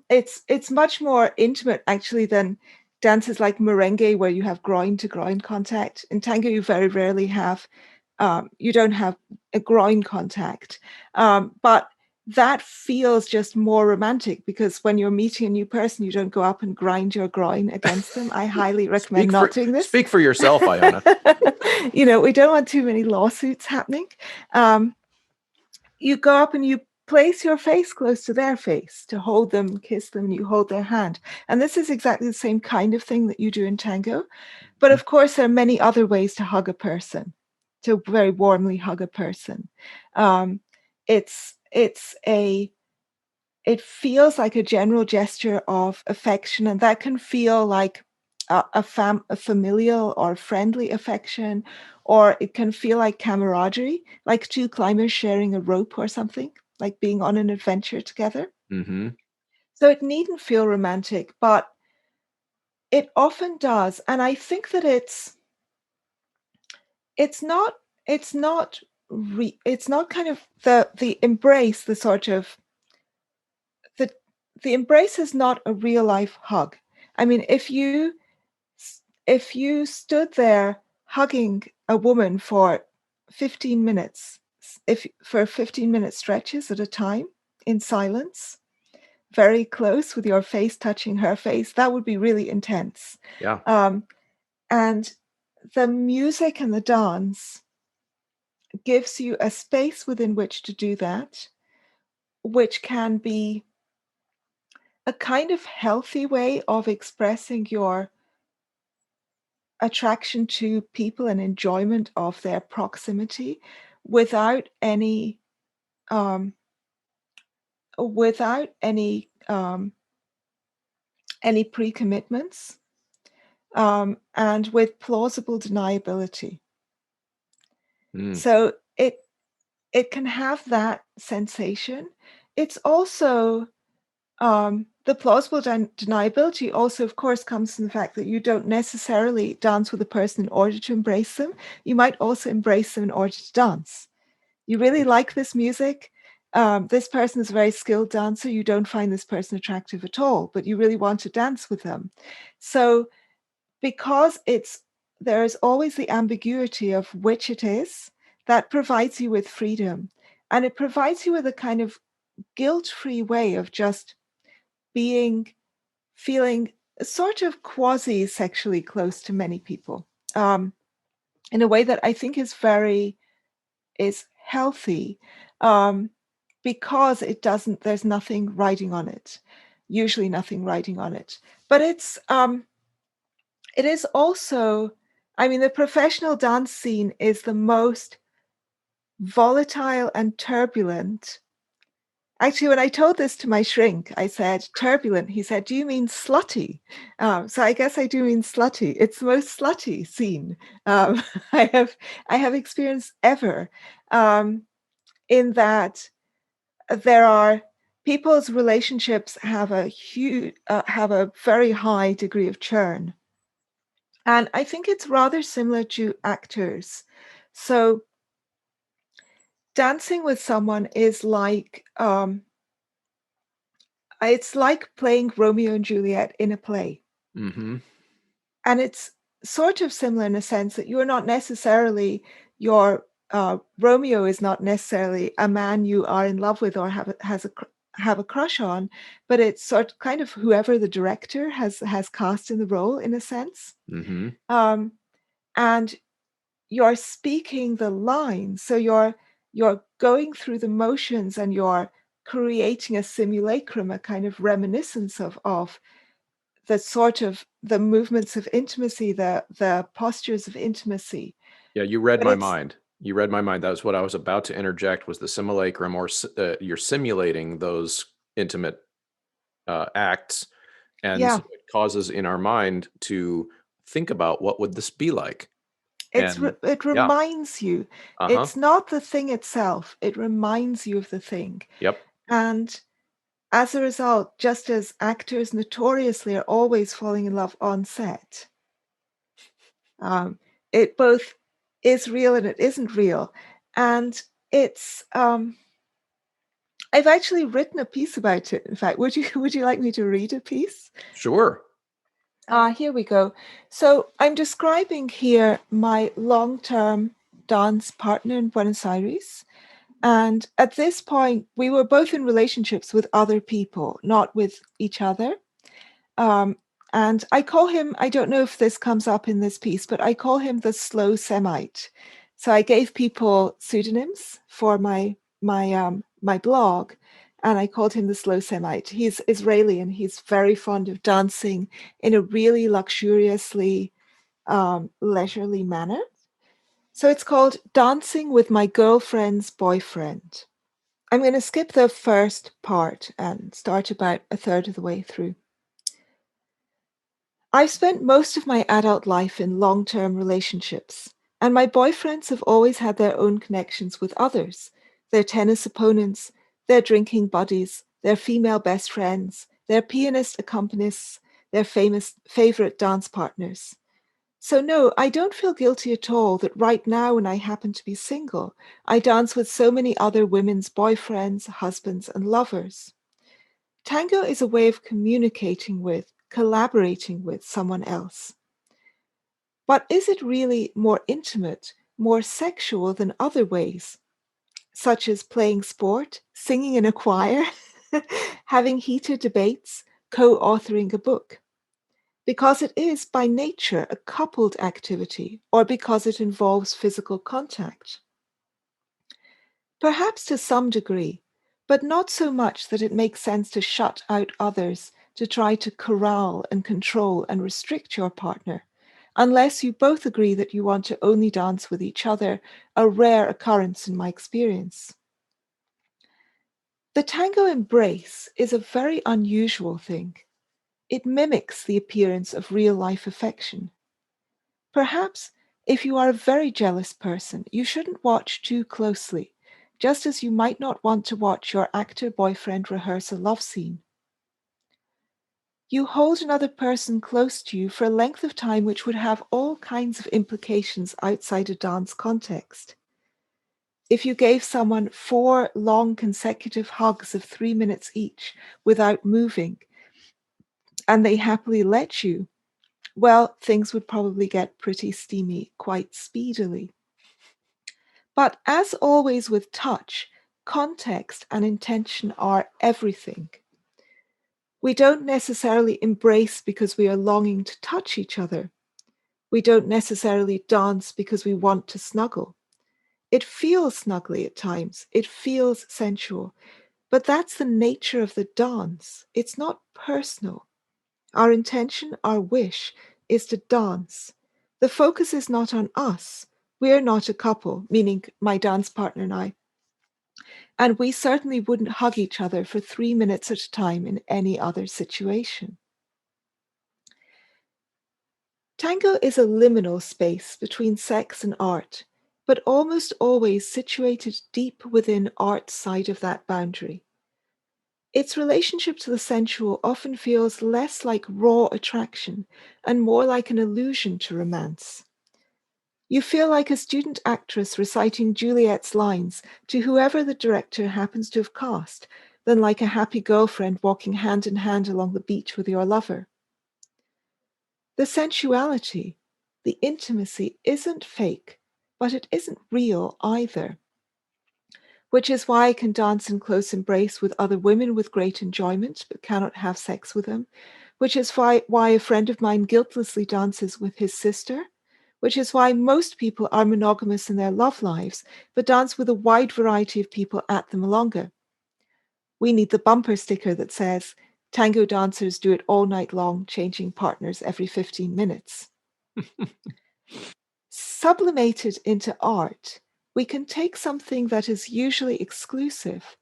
S2: it's much more intimate actually than dances like merengue, where you have groin to groin contact. In tango, you very rarely have, you don't have a groin contact, but that feels just more romantic, because when you're meeting a new person, you don't go up and grind your groin against them. I highly recommend not doing this.
S1: Speak for yourself, Iona.
S2: We don't want too many lawsuits happening. You go up and you place your face close to their face to hold them, kiss them, and you hold their hand. And this is exactly the same kind of thing that you do in tango. But of course, there are many other ways to hug a person, to very warmly hug a person. Um, it feels like a general gesture of affection, and that can feel like a familial or friendly affection, or it can feel like camaraderie, like two climbers sharing a rope or something, like being on an adventure together.
S1: Mm-hmm.
S2: So it needn't feel romantic, but it often does. And I think that it's not it's not it's not kind of the embrace, the sort of the the embrace is not a real life hug. I mean, if you stood there hugging a woman for 15 minutes, if for 15-minute stretches at a time in silence, very close with your face touching her face, that would be really intense.
S1: Yeah.
S2: And the music and the dance gives you a space within which to do that, which can be a kind of healthy way of expressing your attraction to people and enjoyment of their proximity without any um, without any pre-commitments, and with plausible deniability. So it can have that sensation. It's also the plausible deniability also, of course, comes from the fact that you don't necessarily dance with a person in order to embrace them. You might also embrace them in order to dance. You really like this music. This person is a very skilled dancer. You don't find this person attractive at all, but you really want to dance with them. So because there is always the ambiguity of which it is, that provides you with freedom. And it provides you with a kind of guilt-free way of just feeling sort of quasi-sexually close to many people, in a way that I think is healthy, because there's nothing riding on it, usually nothing riding on it. But it is also, I mean, the professional dance scene is the most volatile and turbulent. Actually, when I told this to my shrink, I said turbulent. He said, "Do you mean slutty?" So I guess I do mean slutty. It's the most slutty scene I have experienced ever, in that there are people's relationships have a very high degree of churn, and I think it's rather similar to actors. So dancing with someone is like it's like playing Romeo and Juliet in a play.
S1: Mm-hmm.
S2: And it's sort of similar in a sense that you're not necessarily, your Romeo is not necessarily a man you are in love with or have a crush on, but it's sort of kind of whoever the director has cast in the role, in a sense.
S1: Mm-hmm.
S2: And you're speaking the lines, so you're going through the motions, and you're creating a simulacrum, a kind of reminiscence of the sort of the movements of intimacy, the postures of intimacy.
S1: Yeah, you read
S2: But
S1: my
S2: it's
S1: mind. You read my mind. That was what I was about to interject, was the simulacrum, or you're simulating those intimate acts, and
S2: yeah,
S1: so it causes in our mind to think about what would this be like. And
S2: it
S1: yeah,
S2: reminds you.
S1: uh-huh.
S2: It's not the thing itself, it reminds you of the thing.
S1: Yep.
S2: And As a result, just as actors notoriously are always falling in love on set, it both is real and it isn't real. And it's I've actually written a piece about it. In fact, would you like me to read a piece?
S1: Sure.
S2: Here we go. So I'm describing here my long-term dance partner in Buenos Aires. And at this point, we were both in relationships with other people, not with each other. And I call him, I don't know if this comes up in this piece, but I call him the slow Semite. So I gave people pseudonyms for my blog, and I called him the slow Semite. He's Israeli, and he's very fond of dancing in a really luxuriously leisurely manner. So it's called Dancing with My Girlfriend's Boyfriend. I'm going to skip the first part and start about a third of the way through. I've spent most of my adult life in long-term relationships, and my boyfriends have always had their own connections with others, their tennis opponents, their drinking buddies, their female best friends, their pianist accompanists, their favorite dance partners. So no, I don't feel guilty at all that right now when I happen to be single, I dance with so many other women's boyfriends, husbands, and lovers. Tango is a way of communicating with, collaborating with someone else. But is it really more intimate, more sexual than other ways, such as playing sport, singing in a choir, having heated debates, co-authoring a book? Because it is by nature a coupled activity, or because it involves physical contact? Perhaps to some degree, but not so much that it makes sense to shut out others, to try to corral and control and restrict your partner, unless you both agree that you want to only dance with each other, a rare occurrence in my experience. The tango embrace is a very unusual thing. It mimics the appearance of real-life affection. Perhaps if you are a very jealous person, you shouldn't watch too closely, just as you might not want to watch your actor boyfriend rehearse a love scene. You hold another person close to you for a length of time which would have all kinds of implications outside a dance context. If you gave someone 4 long consecutive hugs of 3 minutes each without moving, and they happily let you, well, things would probably get pretty steamy quite speedily. But as always with touch, context and intention are everything. We don't necessarily embrace because we are longing to touch each other. We don't necessarily dance because we want to snuggle. It feels snuggly at times. It feels sensual. But that's the nature of the dance. It's not personal. Our intention, our wish, is to dance. The focus is not on us. We are not a couple, meaning my dance partner and I. And we certainly wouldn't hug each other for 3 minutes at a time in any other situation. Tango is a liminal space between sex and art, but almost always situated deep within art's side of that boundary. Its relationship to the sensual often feels less like raw attraction and more like an allusion to romance. You feel like a student actress reciting Juliet's lines to whoever the director happens to have cast, than like a happy girlfriend walking hand in hand along the beach with your lover. The sensuality, the intimacy isn't fake, but it isn't real either. Which is why I can dance in close embrace with other women with great enjoyment, but cannot have sex with them. Which is why a friend of mine guiltlessly dances with his sister. Which is why most people are monogamous in their love lives, but dance with a wide variety of people at the milonga. We need the bumper sticker that says, tango dancers do it all night long, changing partners every 15 minutes. Sublimated into art, we can take something that is usually exclusive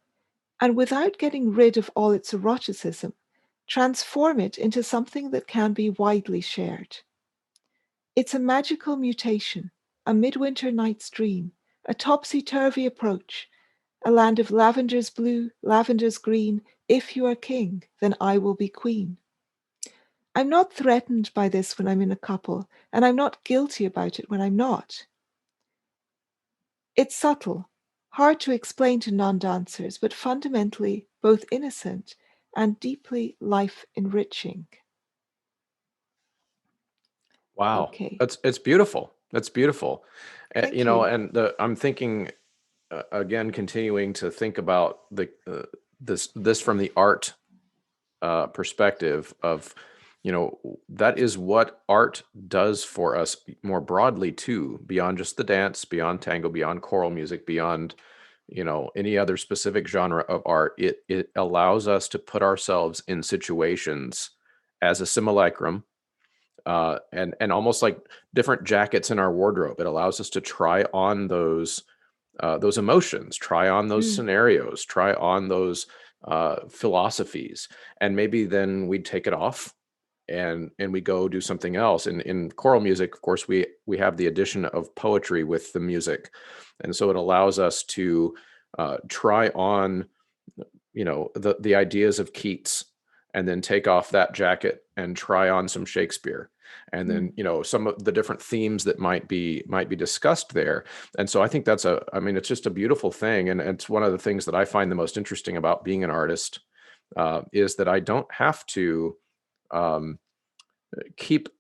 S2: and without getting rid of all its eroticism, transform it into something that can be widely shared. It's a magical mutation, a midwinter night's dream, a topsy-turvy approach, A land of lavender's blue, lavender's green. If you are king, then I will be queen. I'm not threatened by this when I'm in a couple, and I'm not guilty about it when I'm not. It's subtle, hard to explain to non-dancers, but fundamentally both innocent and deeply life-enriching.
S1: Wow,
S2: Okay,
S1: it's beautiful. That's beautiful.
S2: thank you.
S1: And I'm thinking again, continuing to think about this from the art perspective of, that is what art does for us more broadly too, beyond just the dance, beyond tango, beyond choral music, beyond any other specific genre of art. It allows us to put ourselves in situations as a simulacrum, and almost like different jackets in our wardrobe. It allows us to try on those emotions, try on those
S2: Mm,
S1: scenarios, try on those philosophies, and maybe then we take it off and we go do something else. In choral music, of course, we have the addition of poetry with the music, and so it allows us to try on the ideas of Keats, and then take off that jacket and try on some Shakespeare, and
S2: mm.
S1: then some of the different themes that might be discussed there. And so I think it's just a beautiful thing, and it's one of the things that I find the most interesting about being an artist, is that I don't have to um, keep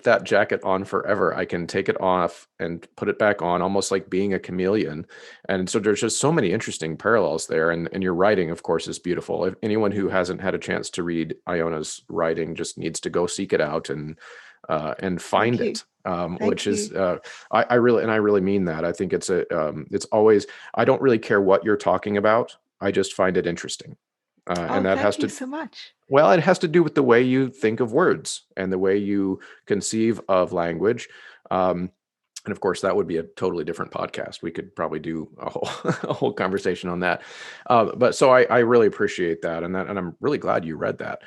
S1: that jacket on forever. I can take it off and put it back on, almost like being a chameleon. And so there's just so many interesting parallels there. And your writing, of course, is beautiful. If anyone who hasn't had a chance to read Iona's writing just needs to go seek it out and find
S2: Thank you.
S1: it. Which
S2: Thank
S1: is,
S2: you.
S1: I really mean that. I think it's always, I don't really care what you're talking about. I just find it interesting.
S2: Oh,
S1: And that has
S2: thank you
S1: to,
S2: so much.
S1: well, it has to do with the way you think of words and the way you conceive of language. And of course, that would be a totally different podcast. We could probably do a whole a whole conversation on that. But so I really appreciate that, and I'm really glad you read that.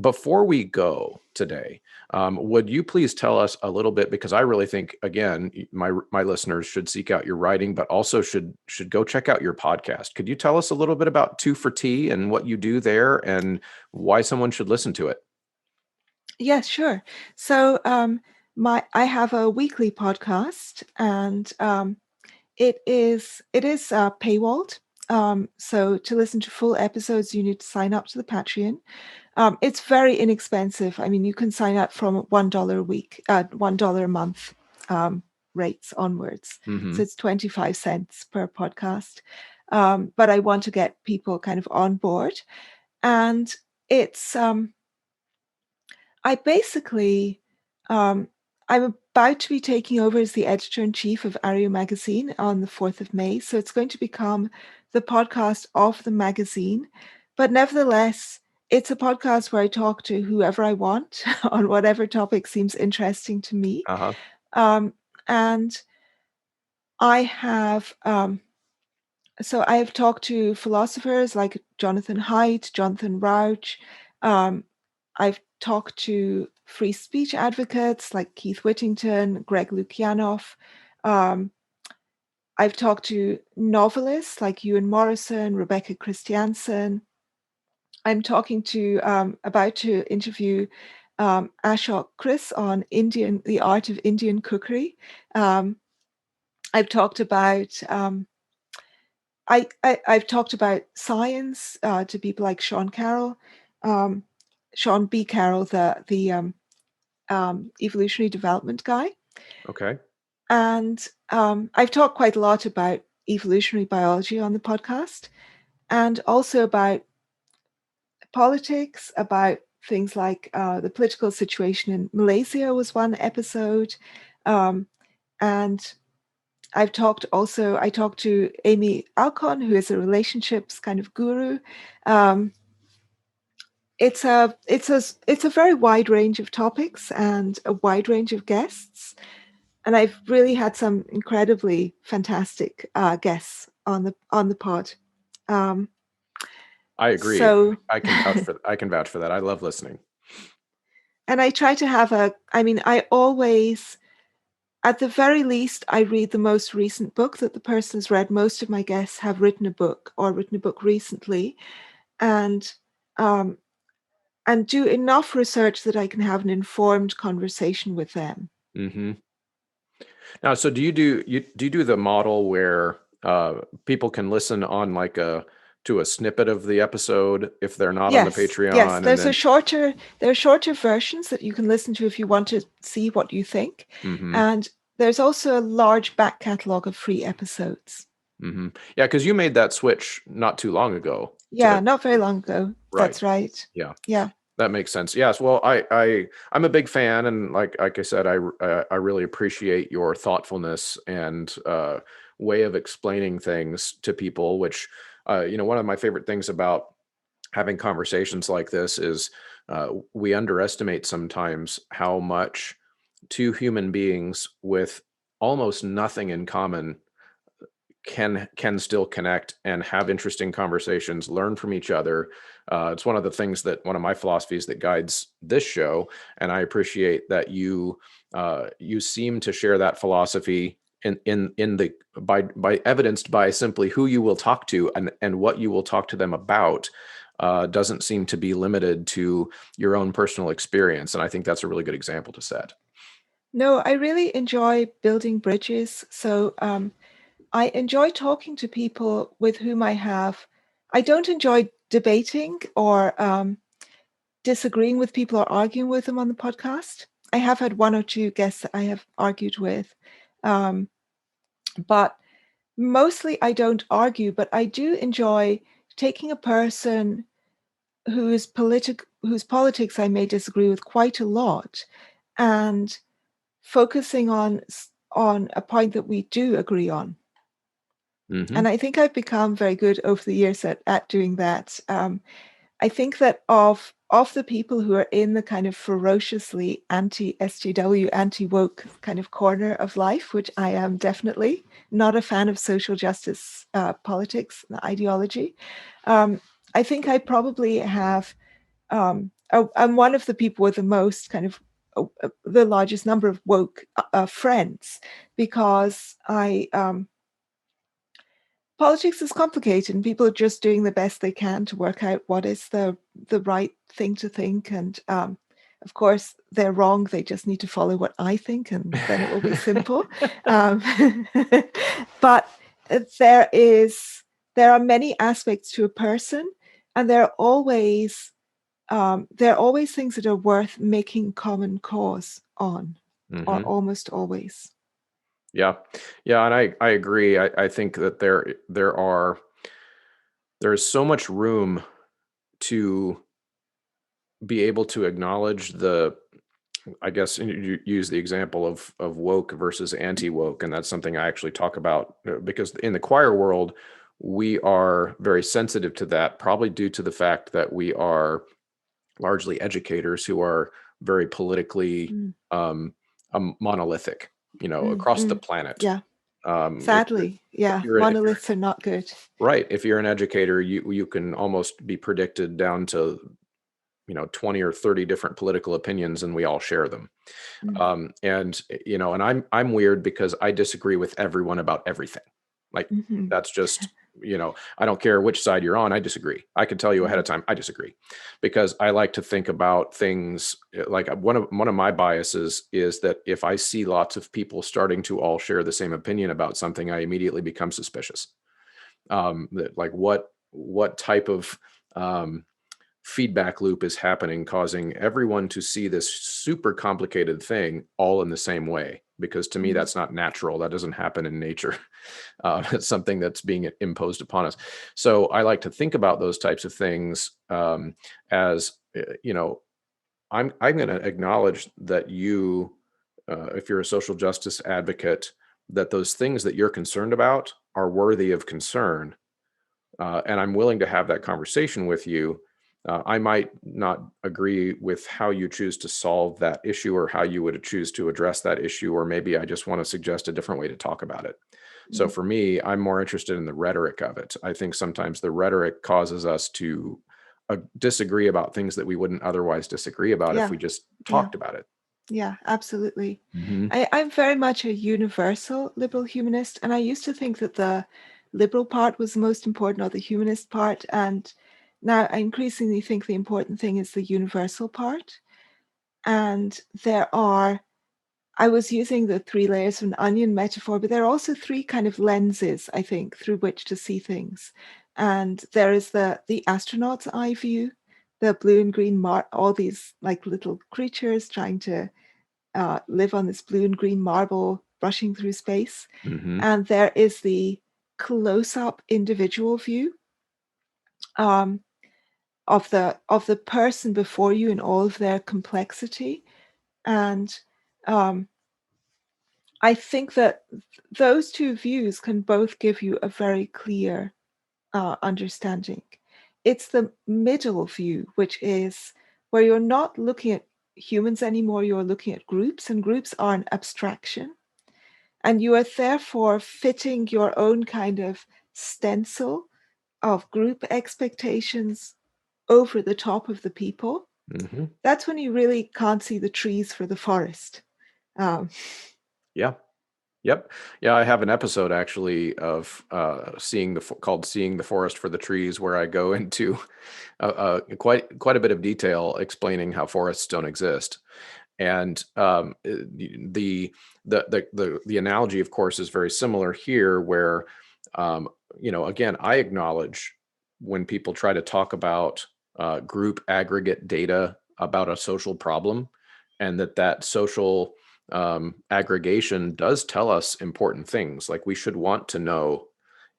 S1: Before we go today, would you please tell us a little bit, because I really think, again, my listeners should seek out your writing, but also should go check out your podcast. Could you tell us a little bit about Two for Tea and what you do there and why someone should listen to it?
S2: Yes, sure. So, I have a weekly podcast, and it is paywalled. So to listen to full episodes, you need to sign up to the Patreon. It's very inexpensive. I mean, you can sign up from $1 a week, $1 a month rates onwards.
S1: Hmm.
S2: So it's 25 cents per podcast. But I want to get people kind of on board, and it's I basically, um, I'm about to be taking over as the editor-in-chief of Ario magazine on the 4th of May. So it's going to become the podcast of the magazine. But nevertheless, it's a podcast where I talk to whoever I want on whatever topic seems interesting to me.
S1: Uh-huh.
S2: Um, and I have so I have talked to philosophers like Jonathan Haidt, Jonathan Rauch. Um, I've talked to free speech advocates like Keith Whittington, Greg Lukianoff. Um, I've talked to novelists like Ewan Morrison, Rebecca Christiansen. I'm about to interview Ashok Chris on the art of Indian cookery. Um, I've talked about I've talked about science to people like Sean Carroll, um, Sean B. Carroll, the evolutionary development guy,
S1: Okay.
S2: and I've talked quite a lot about evolutionary biology on the podcast, and also about politics, about things like the political situation in Malaysia was one episode, and I talked to Amy Alcon, who is a relationships kind of guru. Um, it's a very wide range of topics and a wide range of guests, and I've really had some incredibly fantastic guests on the pod. Um,
S1: I agree.
S2: so,
S1: I can vouch for that. I love listening.
S2: and I try to have I mean, I always at the very least, I read the most recent book that the person has read. Most of my guests have written a book or written a book recently, and um, do enough research that I can have an informed conversation with them.
S1: Mm-hmm. Now, so do you do the model where people can listen on like to a snippet of the episode if they're not on the
S2: Yes.
S1: Patreon, and then
S2: There are shorter versions that you can listen to if you want to see what you think,
S1: mm-hmm.
S2: and there's also a large back catalog of free episodes.
S1: Mm-hmm. Yeah, because you made that switch not too long ago.
S2: Yeah, not very long ago.
S1: Right.
S2: That's right.
S1: Yeah.
S2: Yeah.
S1: That makes sense. Yes. Well, I'm a big fan, and like I said, I really appreciate your thoughtfulness and way of explaining things to people. Which one of my favorite things about having conversations like this is we underestimate sometimes how much two human beings with almost nothing in common can still connect and have interesting conversations, learn from each other. It's one of the things that one of my philosophies that guides this show, and I appreciate that you seem to share that philosophy in the by evidenced by simply who you will talk to and what you will talk to them about. Doesn't seem to be limited to your own personal experience, and I think that's a really good example to set.
S2: No, I really enjoy building bridges. So I enjoy talking to people with whom I don't enjoy debating or disagreeing with people or arguing with them on the podcast. I have had one or two guests that I have argued with, but mostly I don't argue, but I do enjoy taking a person whose politics I may disagree with quite a lot and focusing on a point that we do agree on.
S1: Mm-hmm.
S2: And I think I've become very good over the years at doing that. I think that of the people who are in the kind of ferociously anti-SJW, anti-woke kind of corner of life, which I am definitely not a fan of social justice politics and ideology, I think I probably have, I'm one of the people with the most kind of the largest number of woke friends, because politics is complicated and people are just doing the best they can to work out what is the right thing to think. And of course, they're wrong. They just need to follow what I think, and then it will be simple. But there are many aspects to a person, and there are always things that are worth making common cause on, or
S1: Mm-hmm.
S2: almost always.
S1: Yeah. Yeah. And I agree. I think that there's so much room to be able to acknowledge I guess you use the example of woke versus anti-woke. And that's something I actually talk about because in the choir world, we are very sensitive to that, probably due to the fact that we are largely educators who are very politically monolithic, across the planet.
S2: Yeah.
S1: If
S2: Sadly, yeah,
S1: you're
S2: monoliths are not good.
S1: right, if you're an educator, you can almost be predicted down to 20 or 30 different political opinions, and we all share them. And I'm weird because I disagree with everyone about everything. Like that's just, I don't care which side you're on. I disagree. I can tell you ahead of time, I disagree, because I like to think about things like one of my biases is that if I see lots of people starting to all share the same opinion about something, I immediately become suspicious. That like what type of feedback loop is happening, causing everyone to see this super complicated thing all in the same way. Because to me, that's not natural. That doesn't happen in nature. It's something that's being imposed upon us. So I like to think about those types of things as, I'm going to acknowledge that if you're a social justice advocate, that those things that you're concerned about are worthy of concern. And I'm willing to have that conversation with you. I might not agree with how you choose to solve that issue or how you would choose to address that issue, or maybe I just want to suggest a different way to talk about it. So for me, I'm more interested in the rhetoric of it. I think sometimes the rhetoric causes us to disagree about things that we wouldn't otherwise disagree about if we just talked about it.
S2: Yeah, absolutely.
S1: Hmm.
S2: I'm very much a universal liberal humanist, and I used to think that the liberal part was the most important, or the humanist part, and now I increasingly think the important thing is the universal part. And I was using the three layers of an onion metaphor, but there are also three kind of lenses, I think, through which to see things. And there is the astronaut's eye view, the blue and green, all these like little creatures trying to live on this blue and green marble brushing through space.
S1: Hmm.
S2: And there is the close-up individual view um, of the person before you in all of their complexity. And um, I think that those two views can both give you a very clear understanding. It's the middle view, which is where you're not looking at humans anymore, you're looking at groups, and groups are an abstraction. And you are therefore fitting your own kind of stencil of group expectations over the top of the people.
S1: Hmm.
S2: That's when you really can't see the trees for the forest. Um,
S1: Yeah. Yep. Yeah, I have an episode actually of called "Seeing the Forest for the Trees," where I go into quite a bit of detail explaining how forests don't exist. And the analogy, of course, is very similar here, where um, again, I acknowledge when people try to talk about group aggregate data about a social problem, and that social aggregation does tell us important things. Like, we should want to know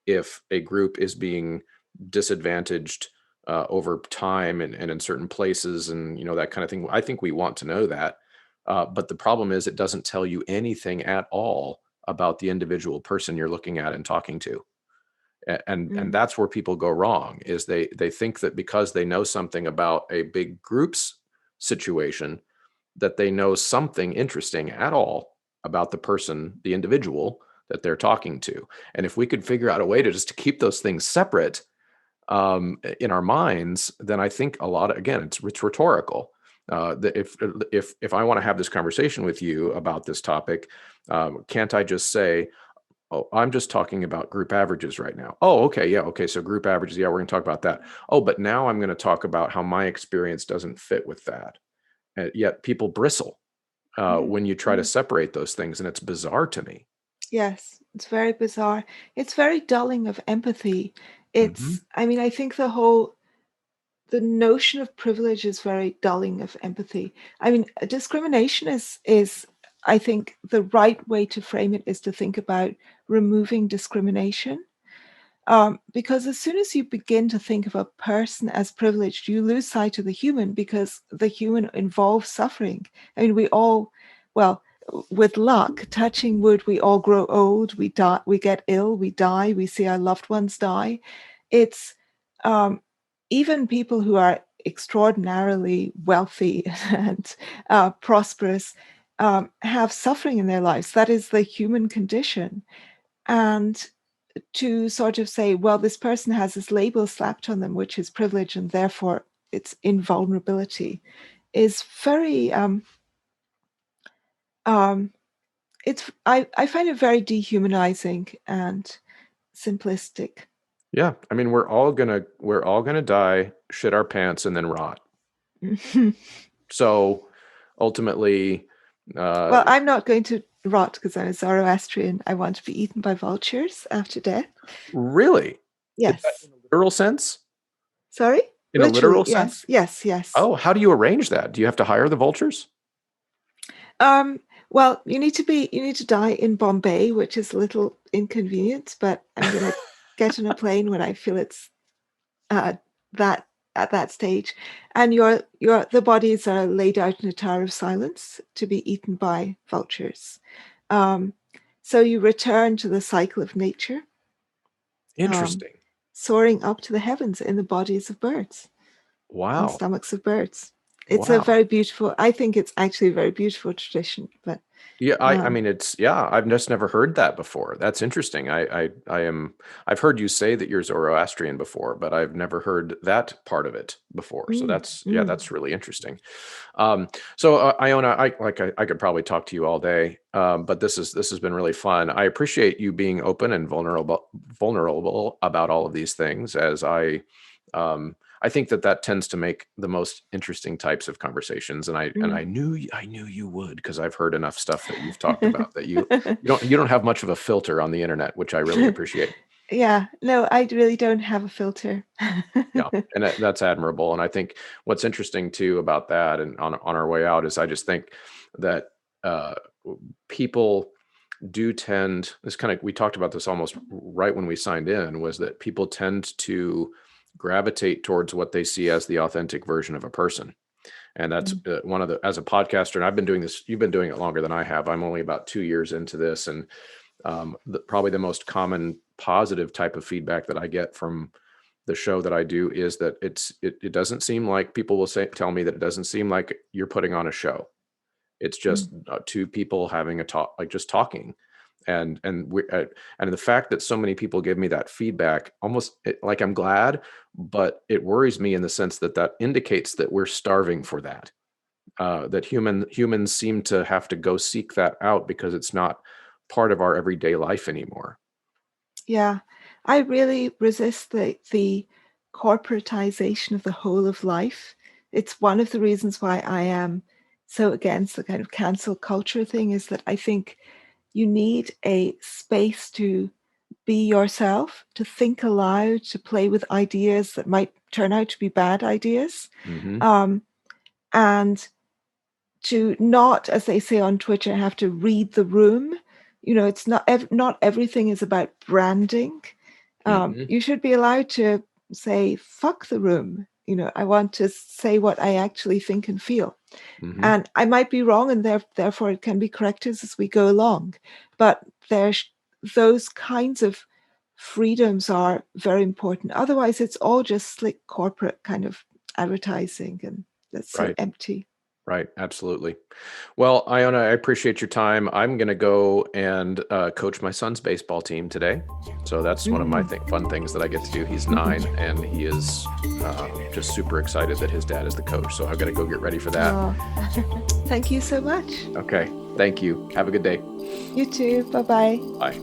S1: if a group is being disadvantaged over time and in certain places, and that kind of thing. I think we want to know that, but the problem is it doesn't tell you anything at all about the individual person you're looking at and talking to. And
S2: mm,
S1: that's where people go wrong, is they think that because they know something about a big group's situation, that they know something interesting at all about the person, the individual that they're talking to. And if we could figure out a way to just to keep those things separate in our minds, then I think a lot of, again, it's rhetorical. That if I want to have this conversation with you about this topic, can't I just say, "Oh, I'm just talking about group averages right now." Oh, okay, yeah, okay. So group averages, yeah, we're going to talk about that. Oh, but now I'm going to talk about how my experience doesn't fit with that. Yet people bristle
S2: mm,
S1: when you try to
S2: mm.
S1: separate those things, and it's bizarre to me.
S2: Yes, it's very bizarre. It's very dulling of empathy.
S1: Hmm.
S2: I mean, I think the notion of privilege is very dulling of empathy. I mean, discrimination is I think the right way to frame it is to think about removing discrimination. Because as soon as you begin to think of a person as privileged, you lose sight of the human, because the human involves suffering. I mean, we all, well, with luck, touching wood, we all grow old, we die, we get ill, we die, we see our loved ones die. It's um, even people who are extraordinarily wealthy and prosperous have suffering in their lives. That is the human condition. And to sort of say, well, this person has this label slapped on them, which is privilege, and therefore it's invulnerability, is very, um, I find it very dehumanizing and simplistic.
S1: Yeah, I mean, we're all gonna die, shit our pants, and then rot. So ultimately, uh,
S2: Well, I'm not going to rot because I'm a Zoroastrian. I want to be eaten by vultures after death.
S1: really, is that
S2: Yes.
S1: in a literal sense?
S2: Sorry?
S1: In a
S2: Literally,
S1: literal sense?
S2: yes, yes, yes.
S1: Oh, how do you arrange that? Do you have to hire the vultures?
S2: Um, well, you need to die in Bombay, which is a little inconvenient, but I'm gonna get on a plane when I feel it's uh, that at that stage. And the bodies are laid out in a tower of silence to be eaten by vultures. Um, so you return to the cycle of nature, um,
S1: Interesting.
S2: soaring up to the heavens in the bodies of birds, in
S1: Wow.
S2: stomachs of birds. It's a
S1: Wow.
S2: very beautiful, I think it's actually a very beautiful tradition. But
S1: Yeah, I mean, I've just never heard that before. That's interesting. I've heard you say that you're Zoroastrian before, but I've never heard that part of it before. So that's really interesting. Iona, I could probably talk to you all day, but this has been really fun. I appreciate you being open and vulnerable about all of these things, as I think that tends to make the most interesting types of conversations. And I knew you would, because I've heard enough stuff that you've talked about that you don't have much of a filter on the internet, which I really appreciate.
S2: Yeah, no, I really don't have a filter.
S1: Yeah, and that's admirable. And I think what's interesting too about that, and on our way out, is I just think that uh, people do tend, we talked about this almost right when we signed in, was that people tend to gravitate towards what they see as the authentic version of a person. And that's one of the, as a podcaster, and I've been doing this, you've been doing it longer than I have. I'm only about 2 years into this. And probably the most common positive type of feedback that I get from the show that I do is that it doesn't seem like, people will tell me that it doesn't seem like you're putting on a show. It's just two people having a talk, like just talking. And the fact that so many people give me that feedback, almost like, I'm glad, but it worries me in the sense that indicates that we're starving for that. That humans seem to have to go seek that out because it's not part of our everyday life anymore.
S2: Yeah, I really resist the corporatization of the whole of life. It's one of the reasons why I am so against the kind of cancel culture thing, is that I think you need a space to be yourself, to think aloud, to play with ideas that might turn out to be bad ideas. And to not, as they say on Twitter, have to read the room. It's not everything is about branding. You should be allowed to say, fuck the room. I want to say what I actually think and feel. And I might be wrong, and therefore it can be corrected as we go along. But those kinds of freedoms are very important. Otherwise, it's all just slick corporate kind of advertising, and that's so empty.
S1: Right. Absolutely. Well, Iona, I appreciate your time. I'm going to go and coach my son's baseball team today. So that's one of my fun things that I get to do. He's 9 and he is just super excited that his dad is the coach. So I've got to go get ready for that.
S2: Oh. Thank you so much.
S1: Okay. Thank you. Have a good day.
S2: You too. Bye-bye.
S1: Bye.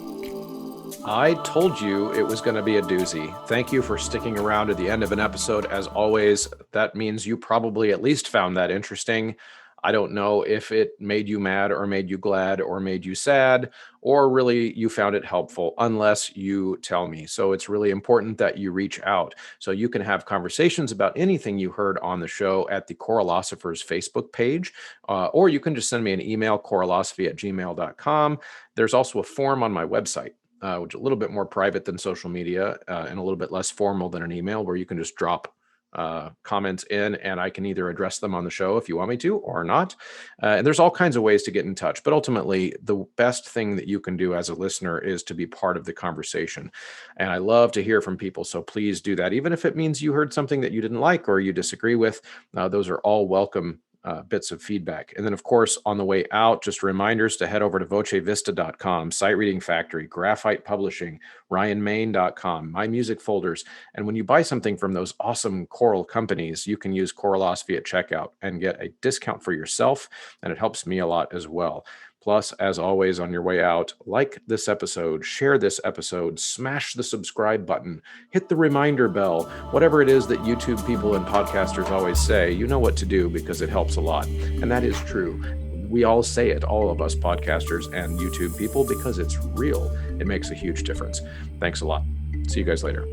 S1: I told you it was going to be a doozy. Thank you for sticking around to the end of an episode. As always, that means you probably at least found that interesting. I don't know if it made you mad or made you glad or made you sad, or really you found it helpful, unless you tell me. So it's really important that you reach out. So you can have conversations about anything you heard on the show at the Choralosophers Facebook page, or you can just send me an email, choralosophy@gmail.com. There's also a form on my website, which is a little bit more private than social media, and a little bit less formal than an email, where you can just drop comments in, and I can either address them on the show if you want me to or not. And there's all kinds of ways to get in touch. But ultimately, the best thing that you can do as a listener is to be part of the conversation. And I love to hear from people. So please do that. Even if it means you heard something that you didn't like or you disagree with, those are all welcome bits of feedback. And then, of course, on the way out, just reminders to head over to vocevista.com, Sight Reading Factory, Graphite Publishing, ryanmain.com, My Music Folders. And when you buy something from those awesome choral companies, you can use Choralosophy at checkout and get a discount for yourself. And it helps me a lot as well. Plus, as always, on your way out, like this episode, share this episode, smash the subscribe button, hit the reminder bell, whatever it is that YouTube people and podcasters always say, you know what to do, because it helps a lot. And that is true. We all say it, all of us podcasters and YouTube people, because it's real. It makes a huge difference. Thanks a lot. See you guys later.